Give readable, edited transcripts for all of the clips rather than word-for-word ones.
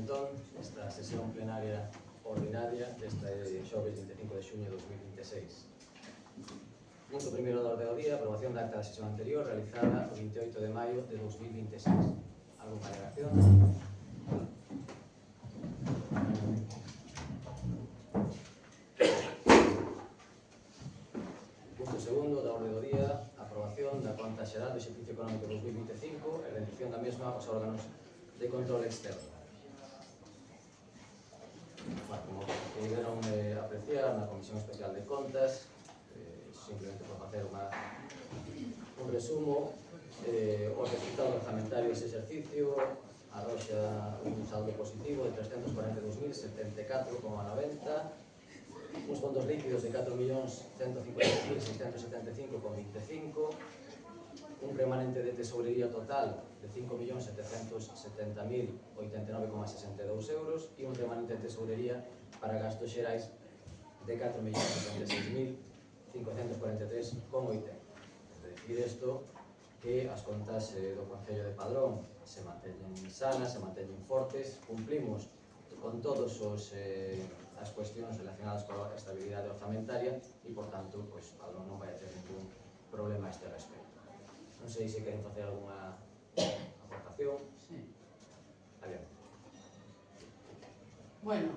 entón esta sesión plenaria ordinaria deste xoves 25 de xuño de 2026. Punto primeiro da orde do día, aprobación da acta da sesión anterior realizada o 28 de maio de 2026. Algúna alegación? Punto segundo da orde do día, aprobación da conta xeral do exercicio económico 2025 e rendición da mesma aos órganos de control externo. Bueno, como puderon apreciar na Comisión Especial de Contas, simplemente por facer un resumo, o resultado orzamentario dese exercicio arroxa un saldo positivo de 342.074,90, uns fondos líquidos de 4.150.675,25, un remanente de tesourería total de 5.770.089,62 euros e un remanente de tesourería para gastos xerais de 4.076.543,80. É dicir, isto que as contas do Concello de Padrón se manteñen sanas, se manteñen fortes, cumplimos con todas as cuestións relacionadas coa estabilidade orzamentaria e, por tanto, Padrón non vai a ter ningún problema a este respecto. Non sei se queren facer alguna aportación. Sí. Adiante. Bueno,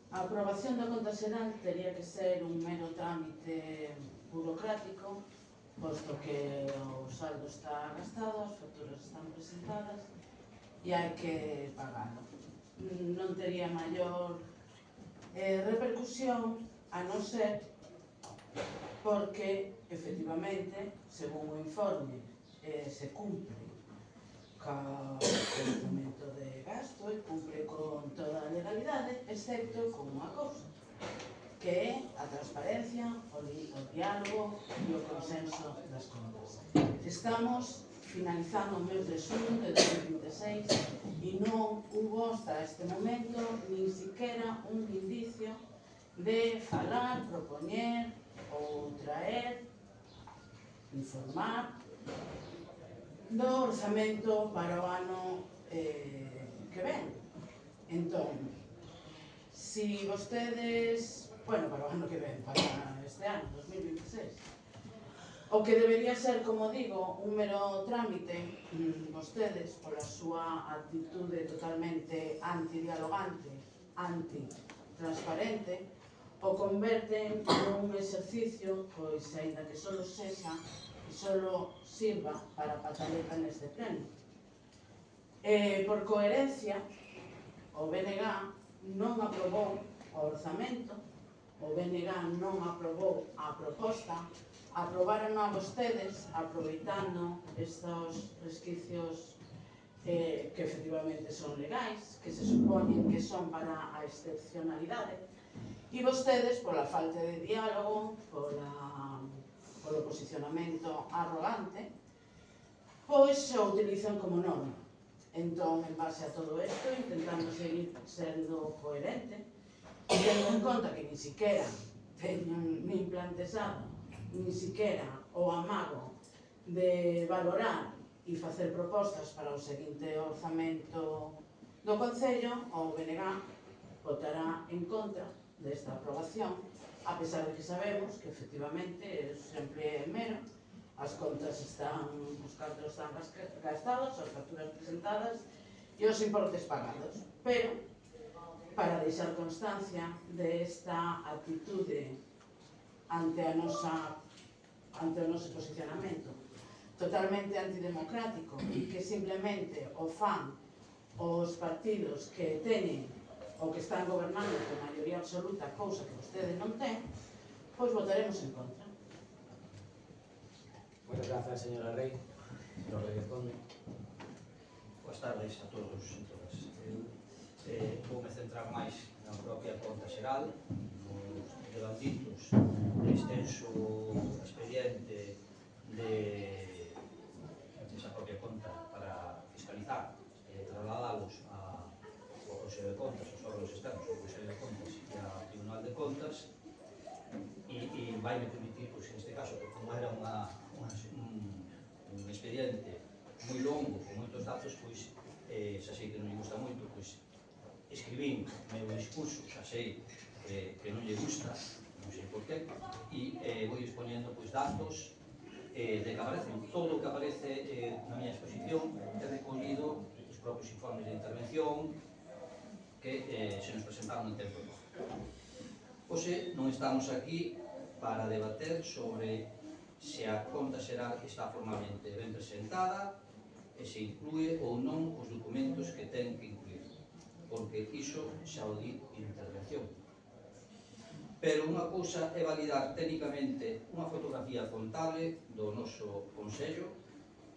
a aprobación da conta xeral tería que ser un mero trámite burocrático, posto que o saldo está gastado, as facturas están presentadas e hai que pagalo. Non tería maior repercusión a non ser porque, efectivamente, según o informe, se cumpre co orzamento de gasto e cumpre con toda a legalidade, excepto con unha cousa, que é a transparencia, o diálogo e o consenso das contas. Estamos finalizando o mes de xuño de 2026 e non hubo hasta este momento nin siquiera un indicio de falar, propoñer ou traer, informar do orzamento para o ano que ven. Entón, si vostedes, bueno, para o ano que ven, para este ano, 2026, o que debería ser, como digo, un mero trámite, vostedes, pola súa actitude totalmente antidialogante, antitransparente, o converten nun exercicio, pois, aínda que solo sexa e solo sirva para pataleta neste pleno. Por coherencia, o BNG non aprobou o orzamento, o BNG non aprobou a proposta, aprobaron a vostedes aproveitando estos resquicios que efectivamente son legais, que se supoñen que son para a excepcionalidade, e vostedes, pola falta de diálogo, polo posicionamento arrogante, pois o utilizan como norma. Entón, en base a todo isto, intentando seguir sendo coherente, tendo en conta que ni siquiera teñen nin plantexado, ni siquiera o amago de valorar e facer propostas para o seguinte orzamento do Concello, o BNG votará en contra desta aprobación, a pesar de que sabemos que efectivamente sempre é mero, as contas están, os cartos están gastados, as facturas presentadas e os importes pagados, pero para deixar constancia desta actitude ante o noso posicionamento totalmente antidemocrático e que simplemente o fan os partidos que teñen ou que están gobernando con maioría absoluta, cousa que vostede non ten, pois votaremos en contra. Moitas grazas, señora Rei. Señor Rei de Conde. Boas tardes a todos e todas. Voume centrar máis na propia conta xeral, nos levantitos de extenso expediente desa propia conta para fiscalizar e trasladalos ao Consello de Contas, aos órganos externos, ao Consello de Contas e ao Tribunal de Contas, e vai me permitir, pois, en este caso, que como era un expediente moi longo, con moitos datos, pois, xa sei que non me gusta moito, pois, escribín meu discurso, xa sei que non lle gusta, non sei por qué, e vou exponendo datos de que aparecen. Todo o que aparece na miña exposición é recollido os propios informes de intervención que se nos presentaron en tempo. Hoxe non estamos aquí para debater sobre se a conta xeral está formalmente ben presentada e se inclúe ou non os documentos que ten que incluir, porque iso xa o di intervención. Pero unha cousa é validar técnicamente unha fotografía contable do noso Consello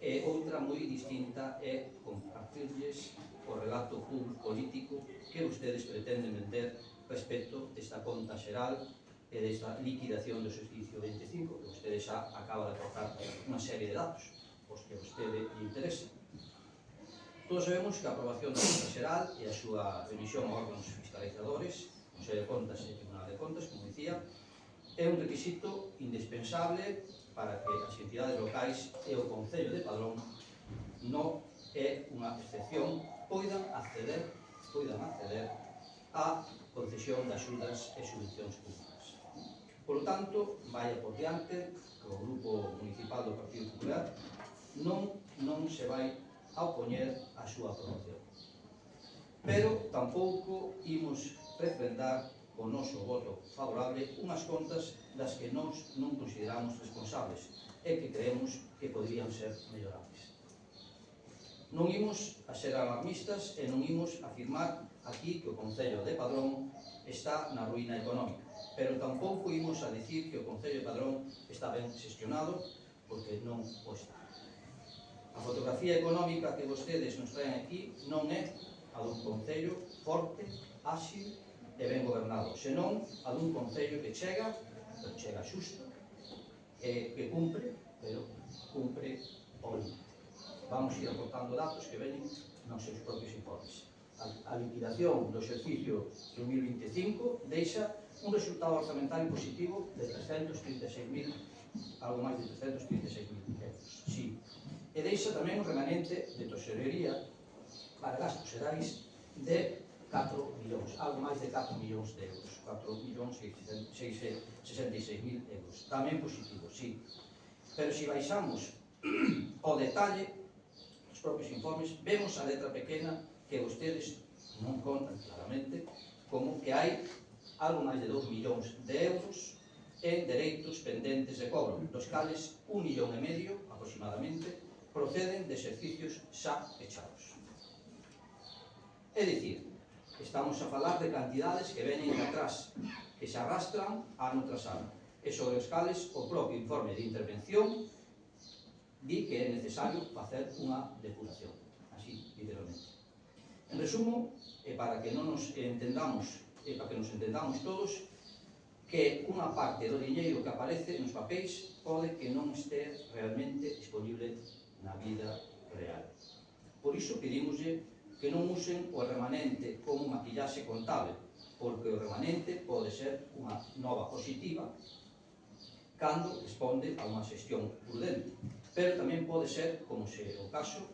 e outra moi distinta é compartirlles o relato político que vostedes pretenden vender respecto desta conta xeral e desta liquidación do exercicio 25, que vostede xa acaba de aportar unha serie de datos, os que a vostede lle interesa. Todos sabemos que a aprobación da conta xeral e a súa remisión a órganos fiscalizadores, Consello de Contas e Tribunal de Contas, como dicía, é un requisito indispensable para que as entidades locais e o Concello de Padrón non é unha excepción, poidan acceder á concesión de axudas e subvencións públicas. Por lo tanto, vaya por diante que o Grupo Municipal do Partido Popular non se vai a opoñer á súa aprobación. Pero tampouco imos refrendar o noso voto favorable unhas contas das que nós non consideramos responsables e que creemos que poderían ser mellorables. Non imos a ser alarmistas e non imos afirmar aquí que o Concello de Padrón está na ruína económica, pero tampouco imos a dicir que o Concello de Padrón está ben xestionado, porque non o está. A fotografía económica que vostedes nos traen aquí non é a dun Concello forte, áxil e ben gobernado, senón a dun Concello que chega, pero chega xusto, que cumpre, pero cumpre o límite. Vamos ir aportando datos que veñen nos seus propios informes. A liquidación do exercicio 2025 deixa un resultado orzamentario positivo de 336.000, algo máis de 336.000 euros. Sí. E deixa tamén un remanente de tesorería para gastos xerais de 4 millóns, algo máis de 4 millóns de euros, 4.666.000 euros. Tamén positivo, sí. Pero se baixamos ao detalle dos propios informes, vemos a letra pequena que vostedes non contan claramente, como que hai algo máis de 2 millóns de euros en dereitos pendentes de cobro, dos cales 1,5 millón aproximadamente proceden de exercicios xa fechados. É dicir, estamos a falar de cantidades que veñen de atrás, que se arrastran ano tras ano, e sobre os cales o propio informe de intervención di que é necesario facer unha depuración, así, literalmente. En resumo, e para que non nos entendamos, e para que nos entendamos todos, que unha parte do diñeiro que aparece nos papéis pode que non este realmente disponible na vida real. Por iso pedimoslle que non usen o remanente como maquillaxe contable, porque o remanente pode ser unha nova positiva cando responde a unha xestión prudente, pero tamén pode ser, como se o caso,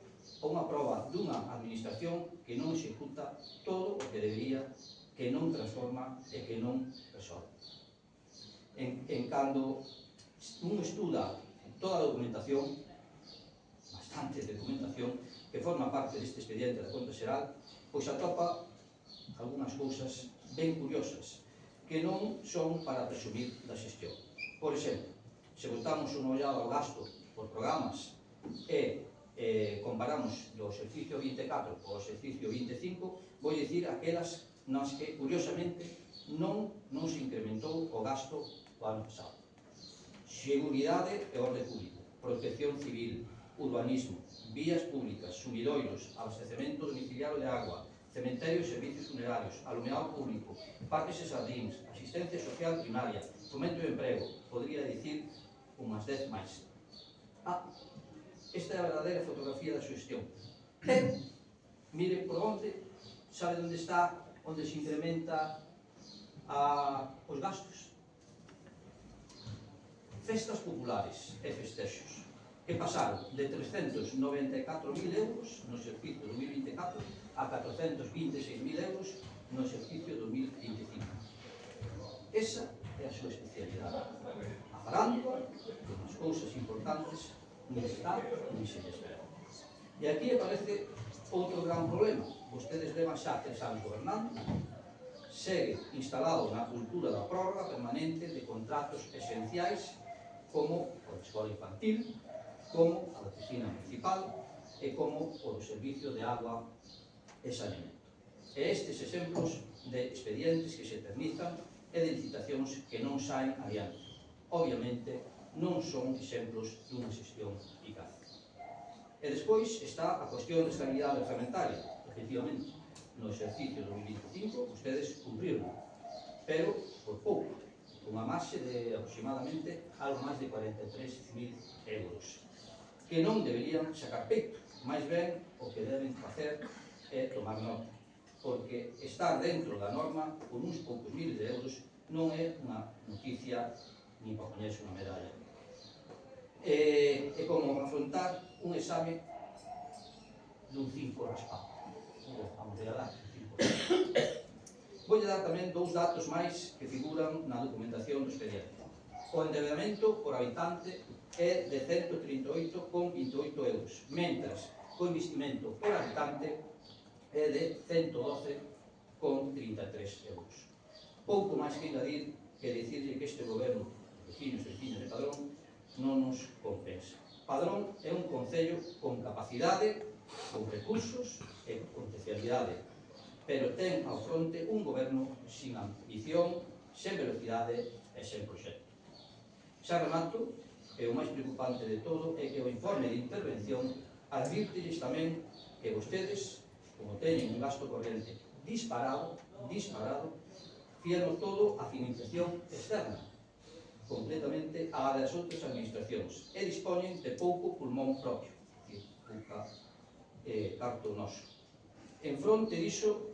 unha proba dunha administración que non executa todo o que debería, que non transforma e que non resolve. En cando un estuda toda a documentación, bastante documentación, que forma parte deste expediente da conta xeral, pois atopa algunhas cousas ben curiosas que non son para presumir da xestión. Por exemplo, se botamos unha ollada ao gasto por programas e comparamos do exercicio 24 ao exercicio 25, vou dicir aquelas nas que, curiosamente, non se incrementou o gasto o ano pasado. Seguridade e orde público, protección civil, urbanismo, vías públicas, sumidoiros, abastecemento domiciliario de agua, cementerios e servicios funerarios, alumeado público, parques e xardíns, asistencia social primaria, fomento de emprego, podría dicir unhas 10 máis. Esta é a verdadeira fotografía da xestión. Pero, mire por onde, sabe onde está, onde se incrementa os gastos? Festas populares e festexos, que pasaron de 394.000 euros no exercicio 2024 a 426.000 euros no Esa é a súa especialidade. A farándula, que nas cousas importantes non está non se lles ve. E aquí aparece outro gran problema. Vostedes levan xa 3 anos gobernando, segue instalado na cultura da prórroga permanente de contratos esenciais como o da escola infantil, como a da piscina municipal e como o do servicio de agua e saneamento. E estes exemplos de expedientes que se eternizan e de licitacións que non saen adiante. Obviamente, non son exemplos dunha xestión eficaz. E despois está a cuestión de estabilidade orzamentaria. Efectivamente, no exercicio 2025 ustedes cumpriron, pero por pouco, unha marxe de aproximadamente algo máis de 43.000 euros, que non deberían sacar peito, máis ben o que deben facer é tomar nota, porque estar dentro da norma con uns poucos miles de euros non é unha noticia ni para poñerse unha medalla. É como afrontar un exame dun 5 raspado. Vamos a dar un 5 raspado. Vou dar tamén 2 datos máis que figuran na documentación do expediente. O endeudamento por habitante é de 138,28 euros, mentras o investimento por habitante é de 112,33 euros. Pouco máis que engadir que dicirlle que este goberno, vecinos e vecinas de Padrón, non nos compensa. Padrón é un concello con capacidade, con recursos e con potencialidade, pero ten ao fronte un goberno sin ambición, sen velocidade e sen proxecto. Xa remato, e o máis preocupante de todo é que o informe de intervención advírtelles tamén que vostedes, como teñen un gasto corrente disparado, fíano todo a financiación externa, completamente a das outras administracións, e dispoñen de pouco pulmón propio, pouca carto noso. En fronte diso,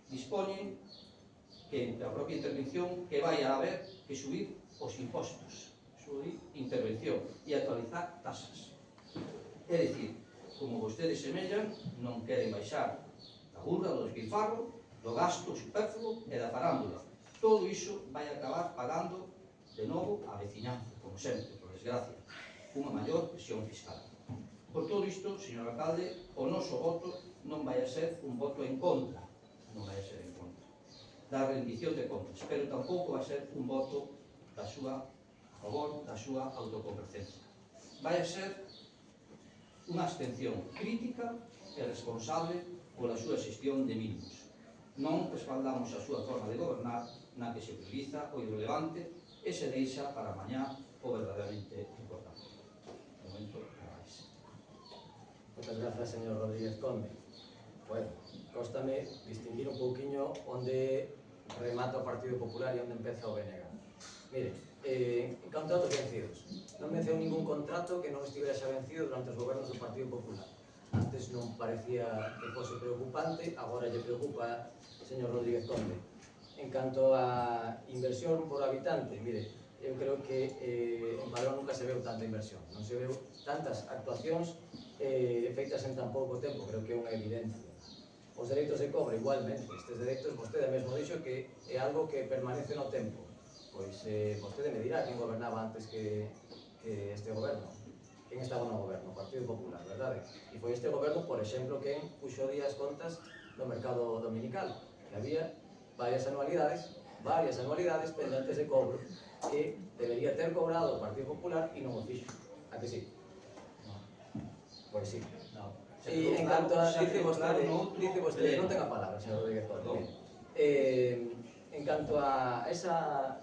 dispoñen que a propia intervención que vai a haber que subir os impostos, subir intervención e actualizar tasas. É dicir, como vostedes semellan, non queren baixar da burra, do despilfarro, do gasto superfluo e da farándula. Todo iso vai acabar pagando de novo a veciñanza, como sempre, por desgracia, unha maior presión fiscal. Por todo isto, señor alcalde, o noso voto non vai a ser un voto en contra, non vai a ser en contra da rendición de contas, pero tampouco vai ser un voto a favor da súa autocomplacencia. Vai a ser unha abstención crítica e responsable pola súa xestión de mínimos. Non respaldamos a súa forma de gobernar na que se prioriza o irrelevante e se deixa para mañá o verdadeiramente importante. De momento, nada máis. Moitas grazas, señor Rodríguez Conde. Bueno, cóstame distinguir un pouquiño onde remata o Partido Popular e onde empeza o BNG. Mire, contratos vencidos. Non venceu ningún contrato que non estivera xa vencido durante os gobernos do Partido Popular. Antes non parecía que fose preocupante, agora lle preocupa, señor Rodríguez Conde. En canto a inversión por habitante, mire, eu creo que en Padrón nunca se veu tanta inversión, non se veu tantas actuacións feitas en tan pouco tempo, creo que é unha evidencia. Os dereitos de cobro, igualmente, estes dereitos, vostede mesmo dixo que é algo que permanece no tempo. Pois vostede me dirá quen gobernaba antes que este goberno. Quen estaba no goberno? O Partido Popular, verdade? E foi este goberno, por exemplo, quen puxo día as contas do mercado dominical, que había varias anualidades pendentes de cobro que debería ter cobrado o Partido Popular e non o fixo. A que sí? Pois sí. E en canto a... Dice vostede, non ten a palabra, señor Rodríguez Conde. En canto a esa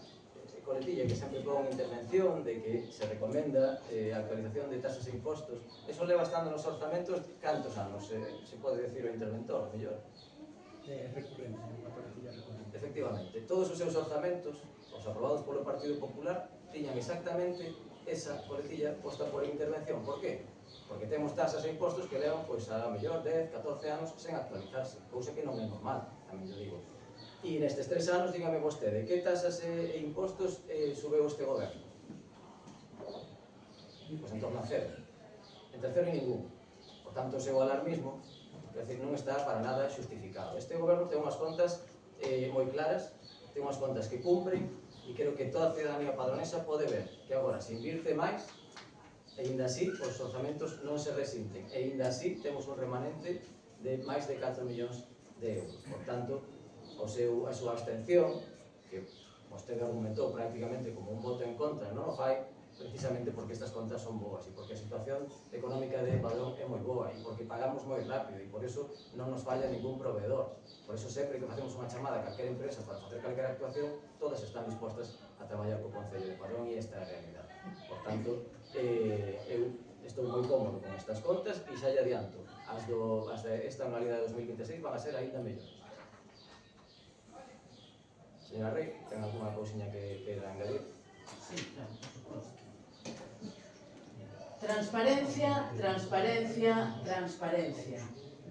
coletilla que sempre pon intervención de que se recomenda a actualización de tasas e impostos, eso leva estando nos orzamentos cantos anos, se pode decir o interventor, mellor. Recurrente, unha coletilla recurrente. Efectivamente, todos os seus orzamentos, os aprobados polo Partido Popular, tiñan exactamente esa coletilla posta por intervención. Por qué? Porque temos tasas e impostos que levan, pois, a mellor 10, 14 anos sen actualizarse, cousa que non é normal, tamén yo digo. E nestes 3 anos, dígame vostede, que tasas e impostos subeu este goberno? Pois en torno a cero. Entre cero e ningún. Por tanto, o seu alarmismo, é dicir, non está para nada xustificado. Este goberno ten unhas contas moi claras, ten unhas contas que cumpren, E creo que toda a ciudadanía padronesa pode ver que agora se invirte máis e ainda así os orzamentos non se resinten e ainda así temos un remanente de máis de 4 millóns de euros. Por tanto, a súa abstención, que vostede argumentou prácticamente como un voto en contra, non o fai precisamente porque estas contas son boas e porque a situación económica de Padrón é moi boa e porque pagamos moi rápido e por eso non nos falla ningún proveedor. Por eso sempre que facemos unha chamada a calquera empresa para facer calquera actuación, todas están dispostas a traballar co Concello de Padrón e esta é a realidade. Por tanto, eu estou moi cómodo con estas contas e xa lle adianto, as esta anualidade de 2026 van a ser aínda mellores. Señora Rey, ten alguna cousiña que queira engadir? Sí, claro, por suposto. Transparencia, transparencia, transparencia.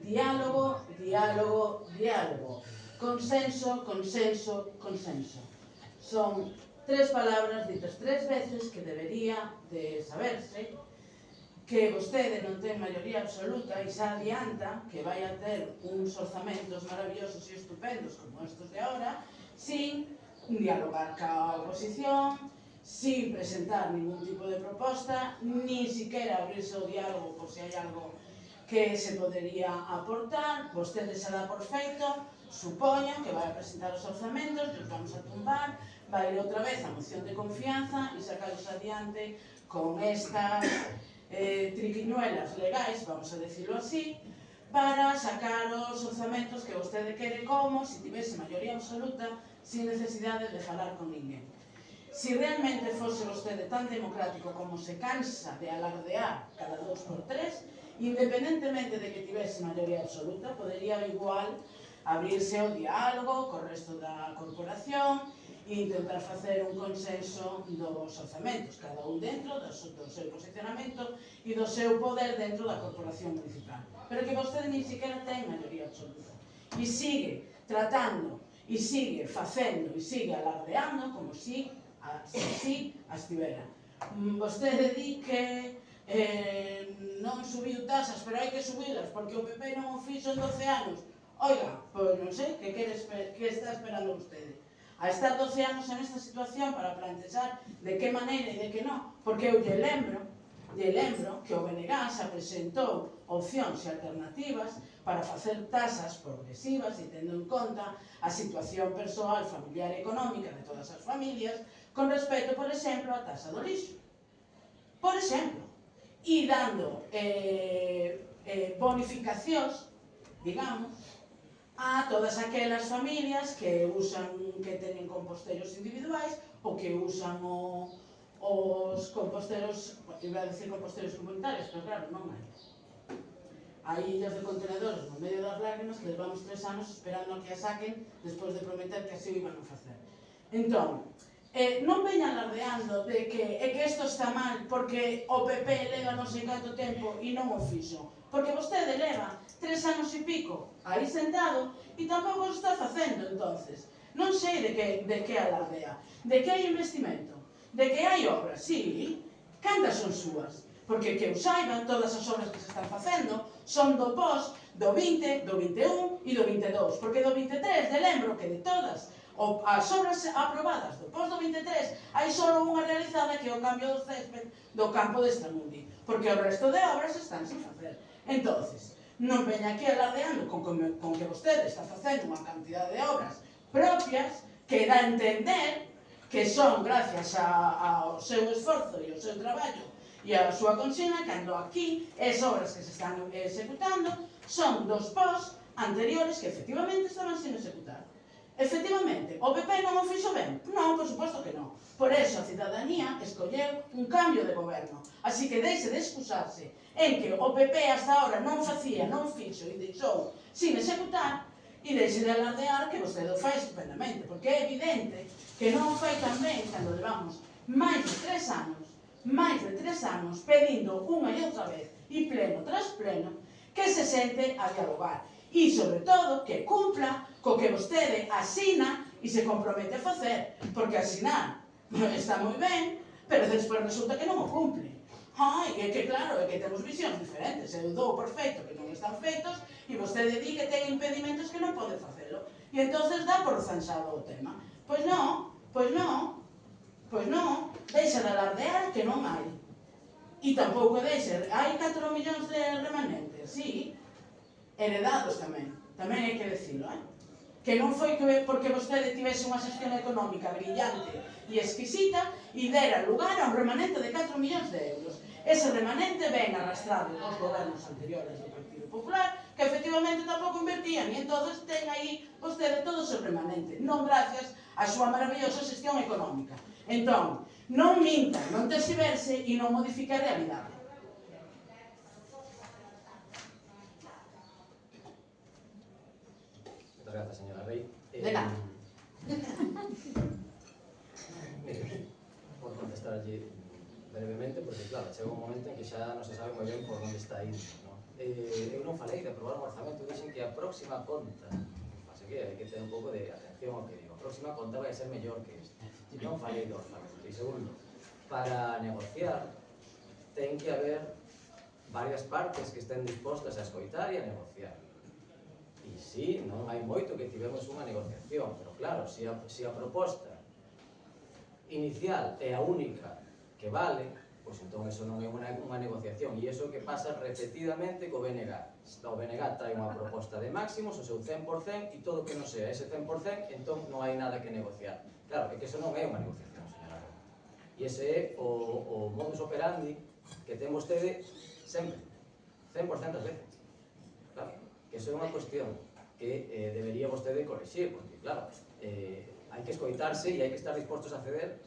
Diálogo, diálogo, diálogo. Consenso, consenso, consenso. Son tres palabras ditas tres veces que debería de saberse que vostede non ten maioría absoluta e xa adianta que vai a ter uns orzamentos maravillosos e estupendos como estos de ahora sin dialogar ca oposición, sin presentar ningún tipo de proposta, ni siquiera abrirse o diálogo por se hai algo que se podería aportar. Vostede se dá por feito, supoño que vai a presentar os orzamentos, os vamos a tumbar, vai ir outra vez a moción de confianza e sacaros adiante con estas triquiñuelas legais, vamos a decirlo así, para sacar os orzamentos que vostede quere como se tivese maioría absoluta sin necesidade de falar con ninguén. Si realmente fose vostede tan democrático como se cansa de alardear cada 2x3, independentemente de que tivese maioría absoluta, podería igual abrirse o diálogo co resto da corporación e intentar facer un consenso dos orzamentos, cada un dentro do seu posicionamento e do seu poder dentro da corporación municipal. Pero que vostede ni siquiera ten maioría absoluta. E sigue tratando, e sigue facendo, e sigue alardeando como si estivera. Vostede di que non subiu tasas, pero hai que subilas porque o PP non o fixo en 12 anos. Oiga, pois non sei, que está esperando vostede? A estar 12 anos en esta situación para plantexar de que maneira e de que non, porque eu lle lembro que o BNG se presentou opcións e alternativas para facer tasas progresivas e tendo en conta a situación persoal, familiar e económica de todas as familias con respecto, por exemplo, á tasa do lixo. Por exemplo, e dando bonificacións, digamos, a todas aquelas familias que teñen composteros individuais ou que usan os composteros, iba a decir composteros comunitarios, pero claro, non hai. Hai illas de contenedores no medio das lágrimas que levamos 3 anos esperando a que a saquen despois de prometer que así o iban a facer. Entón, non veñan alardeando de que isto está mal porque o PP leva non sei canto tempo e non o fixo. Porque vostede leva 3 anos e pico aí sentado e tampouco o está facendo, entonces. Non sei de que alardea. De que hai investimento. De que hai obras, sí. Cantas son súas? Porque que eu saiba, todas as obras que se están facendo son do pos do 20, do 21 e do 22. Porque do 23, de lembro que de todas as obras aprobadas do pos do 23 hai só unha realizada que é o cambio do césped do campo de Estramundi. Porque o resto de obras están sin facer. Entonces, non veña aquí alardeando con que vostede está facendo unha cantidade de obras propias que dá a entender que son gracias ao seu esforzo e ao seu traballo e a súa consigna, cando aquí as obras que se están executando son dos pos anteriores que efectivamente estaban sin executar. Efectivamente, o PP non o fixo ben? Non, por suposto que non. Por eso a cidadanía escolleu un cambio de goberno. Así que deixe de excusarse en que o PP hasta ahora non facía, non fixo e deixou sin executar e deixe de alardear que vostede o fai estupendamente. Porque é evidente que non o fai tan ben cando levamos máis de 3 anos pedindo unha e outra vez e pleno tras pleno que se sente a dialogar. E, sobre todo, que cumpla co que vostede asina e se compromete a facer. Porque asinar está moi ben, pero despois resulta que non o cumple. É que claro, é que temos visións diferentes. Eu dou por feito que non están feitos e vostede di que ten impedimentos que non pode facelo. E entonces dá por zanxado o tema. Pois non, Pois non, deixa de alardear que non hai. E tampouco deixa, hai 4 millóns de remanentes, sí, heredados tamén hai que decirlo, que non foi porque vostede tivese unha xestión económica brillante e exquisita e dera lugar a un remanente de 4 millóns de euros. Ese remanente ven arrastrado dos gobernos anteriores do Partido Popular que efectivamente tampouco invertían e entonces ten aí vostede todo o seu remanente, non gracias á súa maravillosa xestión económica. Entón, non minta, non terxiverse e non modifique a realidade. Moitas grazas, señora Rey. De nada. Mire, por contestarlle brevemente, porque claro, chega un momento en que xa non se sabe moi ben por onde está indo, non? Eu non falei de aprobar un orzamento, dixen que a próxima conta, así que hai que ter un pouco de atención ao que digo, a próxima conta vai ser mellor que esta. Non falei de orzamento. E segundo, para negociar ten que haber varias partes que estén dispostas a escoitar e a negociar. E sí, non hai moito que tivemos unha negociación, pero claro, se a proposta inicial é a única que vale, pois entón eso non é unha negociación, e iso que pasa repetidamente co BNG. O BNG trae unha proposta de máximos, o seu 100%, e todo que non sea ese 100%, entón non hai nada que negociar. Claro, é que eso non é unha negociación, señora. E ese é o modus operandi que ten vostede sempre, 100% das veces. Claro, que eso é unha cuestión que debería vostede corrixir, porque claro, hai que escoitarse e hai que estar dispostos a ceder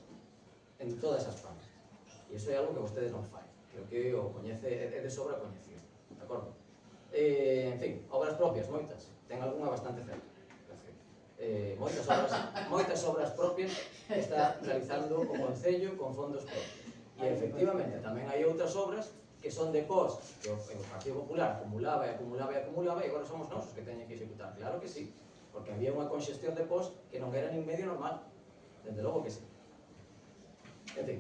en todas as partes. E iso é algo que vostedes non fai. Creo que o coñece, é de sobra coñecido. De acordo? En fin, obras propias, moitas. Ten algunha bastante cerca. Moitas obras propias está realizando o Concello con fondos propios. E efectivamente tamén hai outras obras que son de pos que o Partido Popular acumulaba e agora somos nós os que teñen que executar. Claro que sí, porque había unha conxestión de pos que non era nin medio normal. Desde logo que sí. En fin,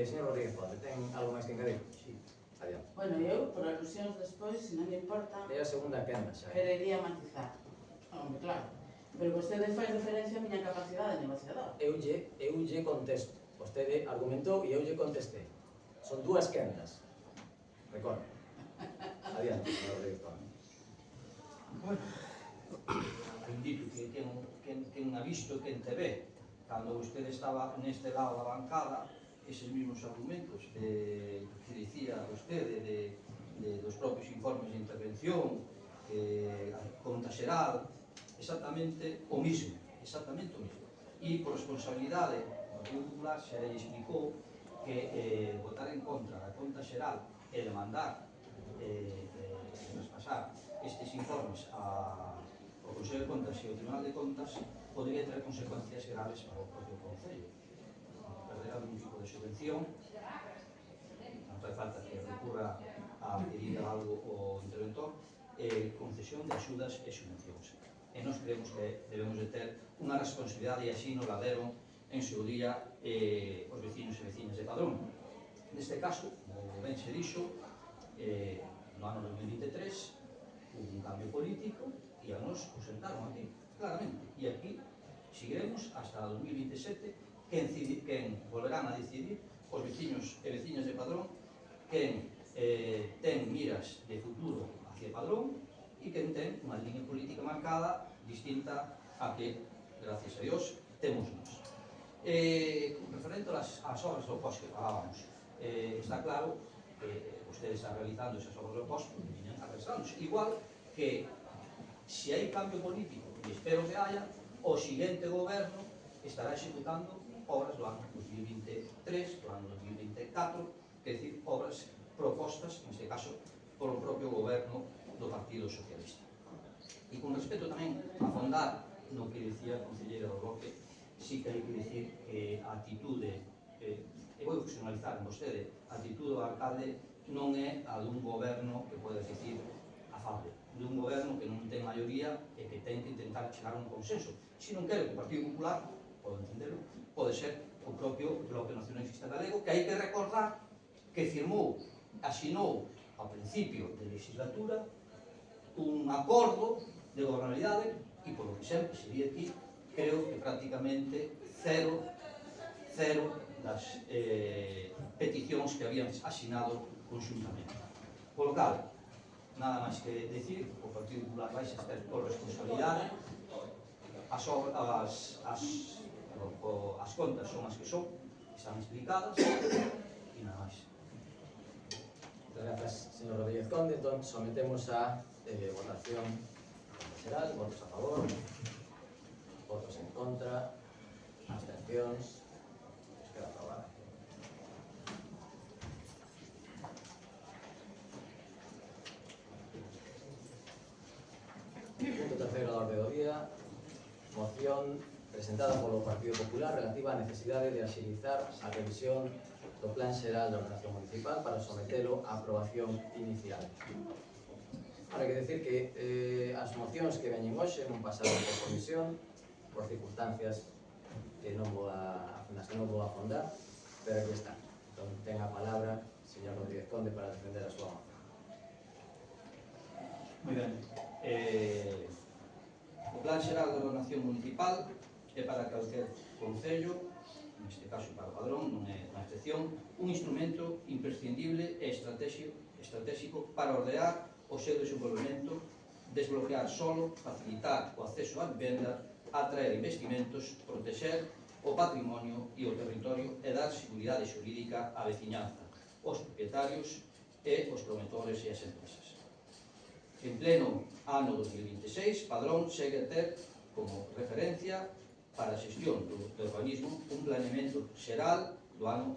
señor Rodríguez Ponte, ten algo máis que engadir? Sí. Adiante. Bueno, eu, por alusións despois, se non me importa, É a segunda quenda xa. querería matizar. Hombre, claro. Pero vostede fai referencia a miña capacidade de negociador. Eu lle contesto. Vostede argumentou e eu lle contestei. Son dúas quendas. Recordo. Adiante, señor Rodríguez Ponte. Bueno, acredito que quen ha visto, quen te ve, cando usted estaba neste lado da bancada, eses mismos argumentos que dicía usted dos propios informes de intervención, a conta xeral, exactamente o mismo, E por responsabilidade, o Partido Popular xa lle explicou que votar en contra da conta xeral e demandar traspasar estes informes ao Consello de Contas e ao Tribunal de Contas podría ter consecuencias graves para o propio Concello. Perder algún tipo de subvención, non fai falta que recurra a pedir algo ao interventor, concesión de axudas e subvencións. E nós creemos que debemos de ter unha responsabilidade e así nos la deron en seu día os vecinos e vecinas de Padrón. Neste caso, como ben se dixo, no ano 2023 hubo un cambio político e a nos o sentaron aquí, claramente. E aquí seguiremos hasta 2027 quen volverán a decidir os veciños e veciñas de Padrón, quen ten miras de futuro hacia Padrón e quen ten unha línea política marcada distinta a que, gracias a Dios, temos nós. Referente ás obras do POS que falábamos, está claro que usted está realizando esas obras do POS porque viñan arrastrándose. Igual que se hai cambio político, e espero que haya, o seguinte goberno estará executando obras do ano 2023, do ano 2024, que é dicir, obras propostas, neste caso, por o propio goberno do Partido Socialista. E con respecto tamén a fondar no que dicía a concelleira do Bloque, sí que hai que dicir que a atitude, e vou personalizar en vostede, a atitude do alcalde non é a dun goberno que pode dicir afable, dun goberno que non ten maioría e que ten que intentar chegar a un consenso. Se non quere que o Partido Popular, pode entenderlo, pode ser o propio Bloque Nacionalista Galego, que hai que recordar que firmou, asinou ao principio de legislatura un acordo de gobernabilidade e polo que sempre se vi aquí, creo que prácticamente cero das peticións que habían asinado conjuntamente. Polo cal, nada máis que decir, o Partido Popular vai ser por responsabilidade, as contas son as que son, están explicadas, e nada máis. Muchas gracias, señor Rodríguez Conde. Entón, sometemos a votación xeral. Votos a favor, votos en contra, abstencións. Queda aprobada. Punto terceiro da orde do día. Moción presentada polo Partido Popular relativa á necesidade de axilizar a revisión do Plan Xeral de Ordenación Municipal para sometelo a aprobación inicial. Ahora, hai que decir que as mocións que veñen hoxe non pasaron por comisión, por circunstancias que non vou nas que non vou afondar, pero aquí están. Entón, ten a palabra o señor Rodríguez Conde para defender a súa moción. Moi ben. O Plan Xeral de Ordenación Municipal é para calquer concello, neste caso para Padrón, non é unha excepción, un instrumento imprescindible e estratégico para ordear o seu desenvolvemento, desbloquear solo, facilitar o acceso á vivenda, atraer investimentos, protexer o patrimonio e o territorio e dar seguridade xurídica á veciñanza, aos propietarios e os promotores e as empresas. En pleno ano 2026, Padrón segue a ter como referencia para a xestión do urbanismo un planeamento xeral do ano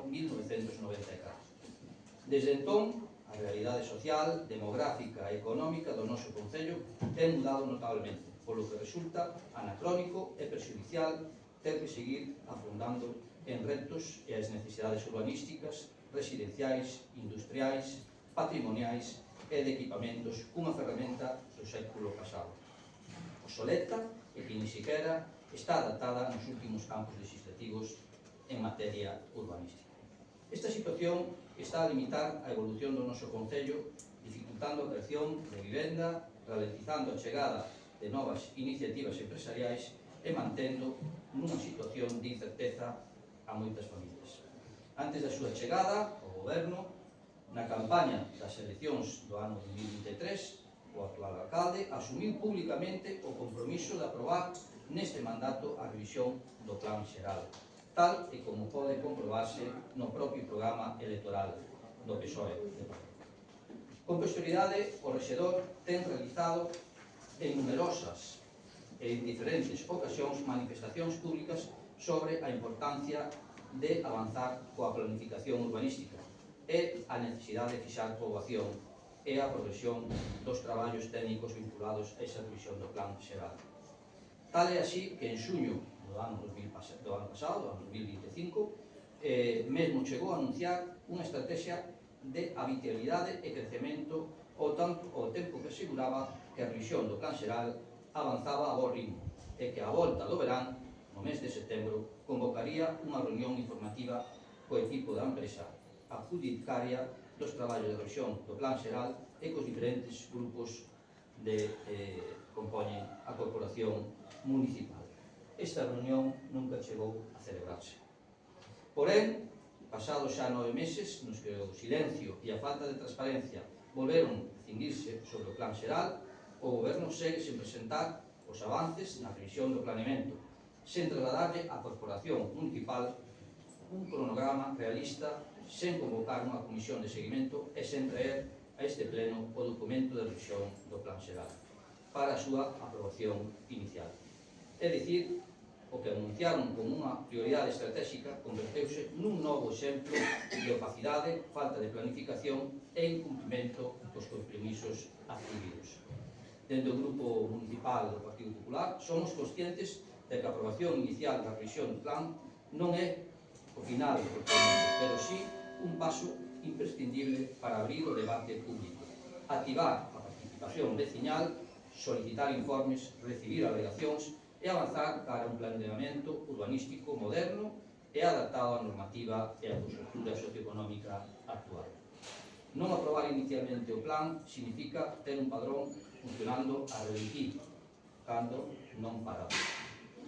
1994. Desde entón, a realidade social, demográfica e económica do noso concello ten mudado notablemente, polo que resulta anacrónico e perxudicial ter que seguir afondando en retos e as necesidades urbanísticas, residenciais, industriais, patrimoniais e de equipamentos cunha ferramenta do século pasado, obsoleta e que ni siquiera está adaptada nos últimos campos legislativos en materia urbanística. Esta situación está a limitar a evolución do noso concello, dificultando a creación de vivenda, ralentizando a chegada de novas iniciativas empresariais e mantendo nunha situación de incerteza a moitas familias. Antes da súa chegada ao goberno, na campaña das eleccións do ano 2023, o actual alcalde asumiu públicamente o compromiso de aprobar neste mandato a revisión do Plan Xeral, tal e como pode comprobarse no propio programa electoral do PSOE. Con posterioridade, o rexedor ten realizado en numerosas e en diferentes ocasións manifestacións públicas sobre a importancia de avanzar coa planificación urbanística e a necesidade de fixar poboación e a progresión dos traballos técnicos vinculados a esa revisión do Plan Xeral. Tal é así que en xuño do ano pasado, do ano 2025, mesmo chegou a anunciar unha estrategia de habitabilidade e crecemento ao tempo que aseguraba que a revisión do Plan Xeral avanzaba a bo ritmo e que a volta do verán, no mes de setembro, convocaría unha reunión informativa co equipo da empresa adjudicaria dos traballos de revisión do Plan Xeral e cos diferentes grupos que compoñen a corporación municipal. Esta reunión nunca chegou a celebrarse. Porén, pasados xa 9 meses, nos que o silencio e a falta de transparencia volveron a cinguirse sobre o Plan Xeral, o goberno segue sen presentar os avances na revisión do planeamento, sen trasladarlle á corporación municipal un cronograma realista, sen convocar unha comisión de seguimento e sen traer a este pleno o documento de revisión do Plan Xeral para a súa aprobación inicial. É dicir, o que anunciaron como unha prioridade estratégica converteuse nun novo exemplo de opacidade, falta de planificación e incumprimento dos compromisos adquiridos. Dentro do Grupo Municipal do Partido Popular somos conscientes de que a aprobación inicial da revisión do plan non é o final do procedimento, pero sí un paso imprescindible para abrir o debate público, activar a participación veciñal, solicitar informes, recibir alegacións e avanzar cara a un planeamento urbanístico moderno e adaptado á normativa e á conxuntura socioeconómica actual. Non aprobar inicialmente o plan significa ter un Padrón funcionando a relentir, cando non parado.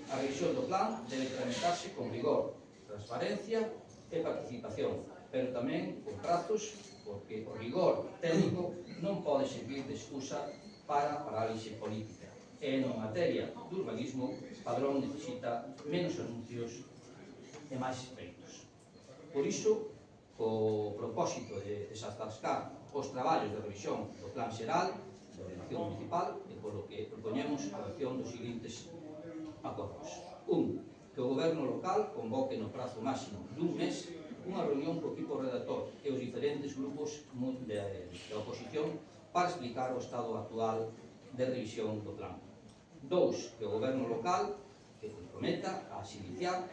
A revisión do plan debe tramitarse con rigor, transparencia e participación, pero tamén con prazos, porque o rigor técnico non pode servir de excusa para a parálise política. E en materia de urbanismo, Padrón necesita menos anuncios e máis feitos. Por iso, co propósito de desatascar os traballos de revisión do Plan Xeral de Ordenación Municipal, e polo que propoñemos a adopción dos seguintes acordos. 1. Que o Goberno local convoque no prazo máximo dun mes unha reunión co equipo redactor e os diferentes grupos da oposición para explicar o estado actual de revisión do plan. 2. Que o Goberno local que comprometa a iniciar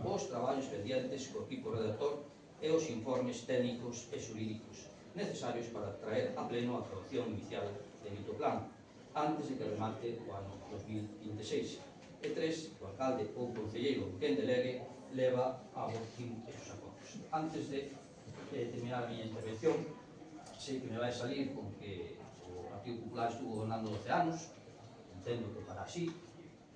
os traballos pendientes co equipo redactor e os informes técnicos e xurídicos necesarios para traer a pleno a aprobación inicial de dito plan antes de que remate o ano 2026. E 3. O alcalde ou concelleiro quen delegue leva a fin esos acordos. Antes de terminar a miña intervención, sei que me vai salir con que o Partido Popular estuvo gobernando 12 anos, entendo que para así,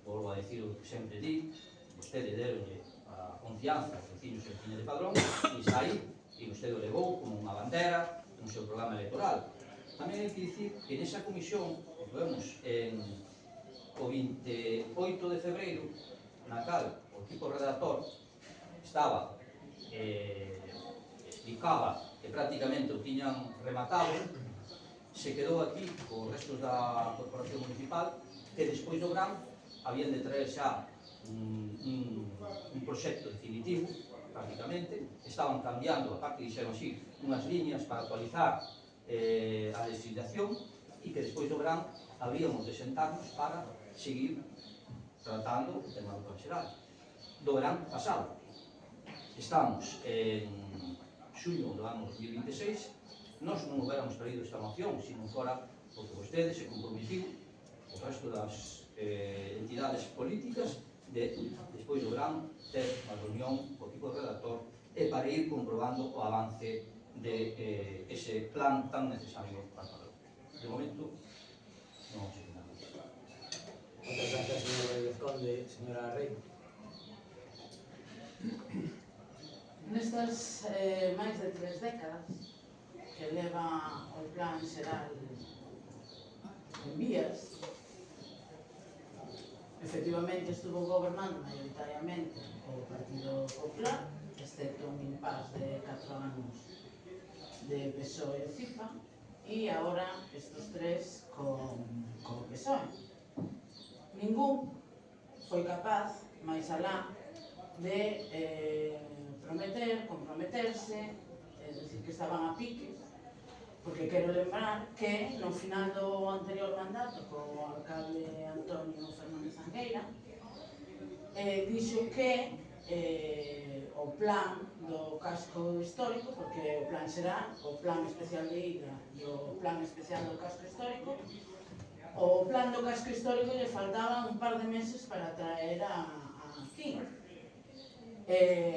volvo a decir o que sempre di, vostede deronlle a confianza aos veciños e veciñas de Padrón, e saí, e vostede o levou como unha bandera no seu programa electoral. Tamén hai que dicir que nesa comisión, que vemos o 28 de febreiro, na cal o equipo redactor estaba, explicaba que prácticamente o tiñan rematado, se quedou aquí co restos da Corporación Municipal, que despois do verán habían de traer xa un proxecto definitivo, prácticamente, estaban cambiando, aparte dixeron así, unhas liñas para actualizar a legislación e que despois do verán habríamos de sentarnos para seguir tratando o tema do Plan Xeral. Do verán pasado. Estamos en xuño do ano 2026, nós non hubiéramos traído esta moción se non fora porque vostede se comprometiu o resto das entidades políticas de, despois do verán, ter unha reunión co equipo redactor e para ir comprobando o avance de ese plan tan necesario para o Padrón. De momento, non sei nada. Moitas gracias, señor Rodríguez Conde. Señora Rey. Nestas máis de 3 décadas que leva o Plan Xeral en vías, efectivamente estuvo gobernando maioritariamente o Partido Popular, excepto un impasse de 4 anos de PSOE e CIPA, e agora estes 3 con PSOE. Ningún foi capaz, máis alá, de comprometerse, decir que estaban a piques, porque quero lembrar que no final do anterior mandato co alcalde Antonio Fernández Angueira dixo que o plan do casco histórico, porque o plan será o plan especial de Illa e o plan especial do casco histórico, o plan do casco histórico lle faltaban un par de meses para traer aquí.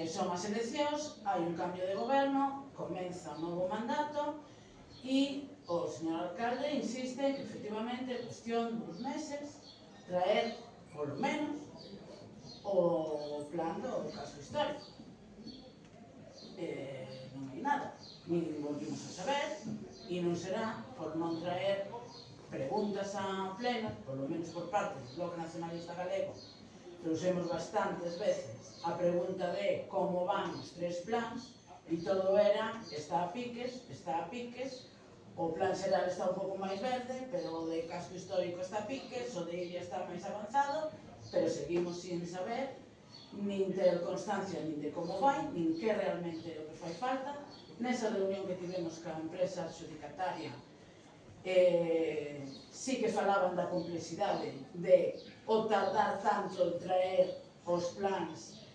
Son as eleccións, hai un cambio de goberno, comeza un novo mandato e o señor alcalde insiste que efectivamente cuestión dos meses traer por lo menos o plan do casco histórico. Non hai nada, nin volvimos a saber e non será por non traer preguntas a pleno, por lo menos por parte do Bloque Nacionalista Galego. Trouxemos bastantes veces a pregunta de como van os 3 plans e todo era está a piques, o plan xeral está un pouco máis verde, pero o de casco histórico está a piques, o de Illa está máis avanzado, pero seguimos sin saber nin ter constancia nin de como vai, nin que realmente o que fai falta. Nesa reunión que tivemos ca empresa adxudicataria sí que falaban da complexidade de o tardar tanto en traer os plans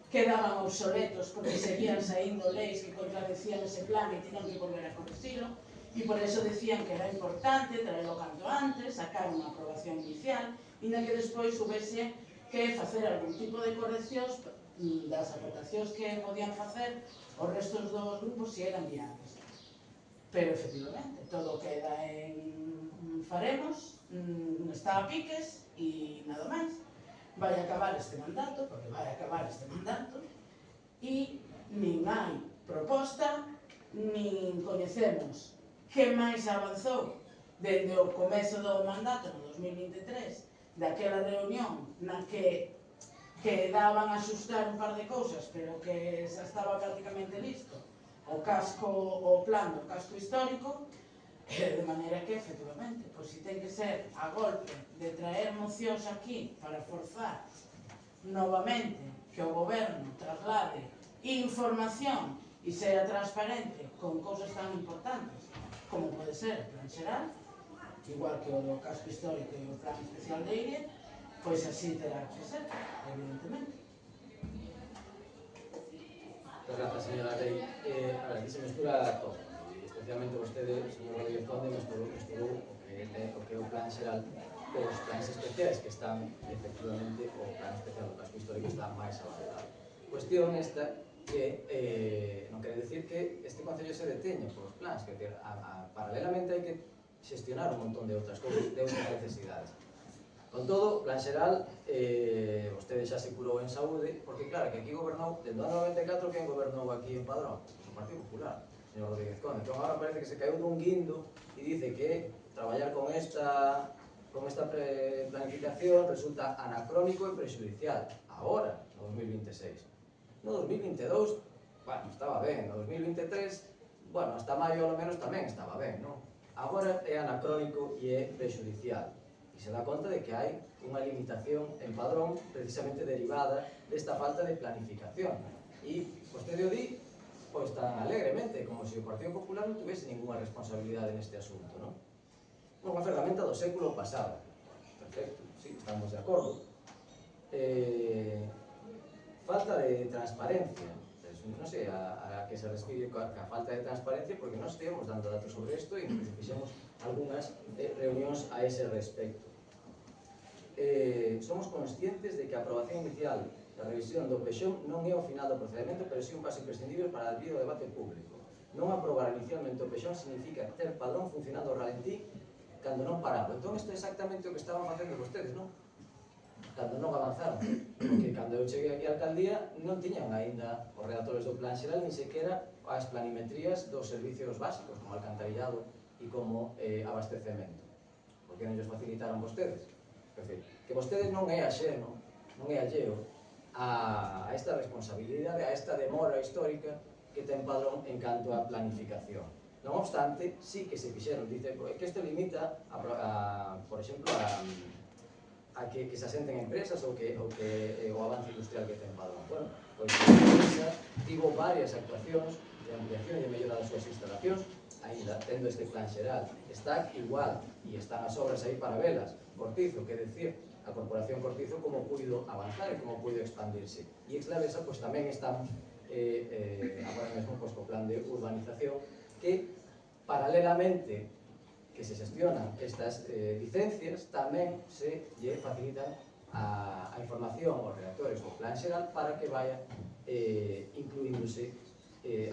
quedaban obsoletos porque seguían saindo leis que contradecían ese plan e tiñan que volver a corregirlo e por eso decían que era importante traerlo canto antes, sacar unha aprobación inicial e na que despois houvese que facer algún tipo de correccións das aportacións que podían facer os restos dos grupos se eran viables. Pero, efectivamente, todo queda en faremos, está a piques e nada máis. Vai acabar este mandato, porque vai acabar este mandato, e nin hai proposta, nin coñecemos que máis avanzou dende o comezo do mandato no 2023, daquela reunión na que daban a xustar un par de cousas, pero que xa estaba prácticamente listo o plan do casco histórico, de maneira que, efectivamente, pois si ten que ser a golpe de traer mocións aquí para forzar novamente que o goberno traslade información e sea transparente con cousas tan importantes como pode ser o plan xeral, igual que o do casco histórico e o plan especial de Iria, pois así terá que ser, evidentemente. Gracias, señora Rey. A ver, aquí se mestura todo, e especialmente vostede, señor Rodríguez Conde, mesturou o que é o plan xeral os planes especiais que están, efectivamente, o plan especial do casco histórico está máis avanzado. Cuestión esta que non quere decir que este Concello se deteña polos plans, que paralelamente hai que xestionar un montón de outras cousas, de outras necesidades. Con todo, plan xeral, vostede xa se curou en saúde, porque claro, que aquí gobernou, dende o ano 94, quen gobernou aquí en Padrón? O Partido Popular, señor Rodríguez Conde. Entón agora parece que se caeu dun guindo e dice que traballar con esta planificación resulta anacrónico e prexudicial. Agora, no 2026. No 2022, bueno, estaba ben. No 2023, bueno, hasta maio ao menos tamén estaba ben, non? Agora é anacrónico e é prexudicial. E se dá conta de que hai unha limitación en Padrón precisamente derivada desta falta de planificación. E vostede o di, pois tan alegremente, como se o Partido Popular non tuvese ninguna responsabilidade neste asunto, non? Unha ferramenta do século pasado. Perfecto, sí, estamos de acordo. Falta de transparencia. Non sei a que se respire a falta de transparencia, porque nós estivemos dando datos sobre isto e fixemos algunhas reunións a ese respecto. Somos conscientes de que a aprobación inicial da revisión do PEXON non é o final do procedimento, pero sí un paso imprescindible para abrir o debate público. Non aprobar inicialmente o PEXON significa ter Padrón funcionando ao ralentí cando non paraba. Entón, isto é exactamente o que estaban facendo vostedes, non? Cando non avanzaron, porque cando eu cheguei aquí á alcaldía non tiñan aínda os redactores do plan xeral, nin sequera as planimetrías dos servicios básicos, como alcantarillado e como abastecemento, porque non lles facilitaron vostedes. É dicir, que vostedes non é axeno, non é alleo a esta responsabilidade, a esta demora histórica que ten Padrón en canto á planificación. Non obstante, sí que se fixeron, dice que isto limita, por exemplo, a que se asenten empresas ou o avance industrial que ten Padrón. Bueno, pois a empresa tivo varias actuacións de ampliación e de mellora das súas instalacións, ainda tendo este plan xeral. Está igual, e están as obras aí para velas. Cortizo, que decir, a Corporación Cortizo como puido avanzar e como puido expandirse. E Exlavesa, pois tamén están agora mesmo co plan de urbanización que, paralelamente que se xestionan estas licencias, tamén se lle facilitan a información aos redactores do plan xeral para que vaya incluíndose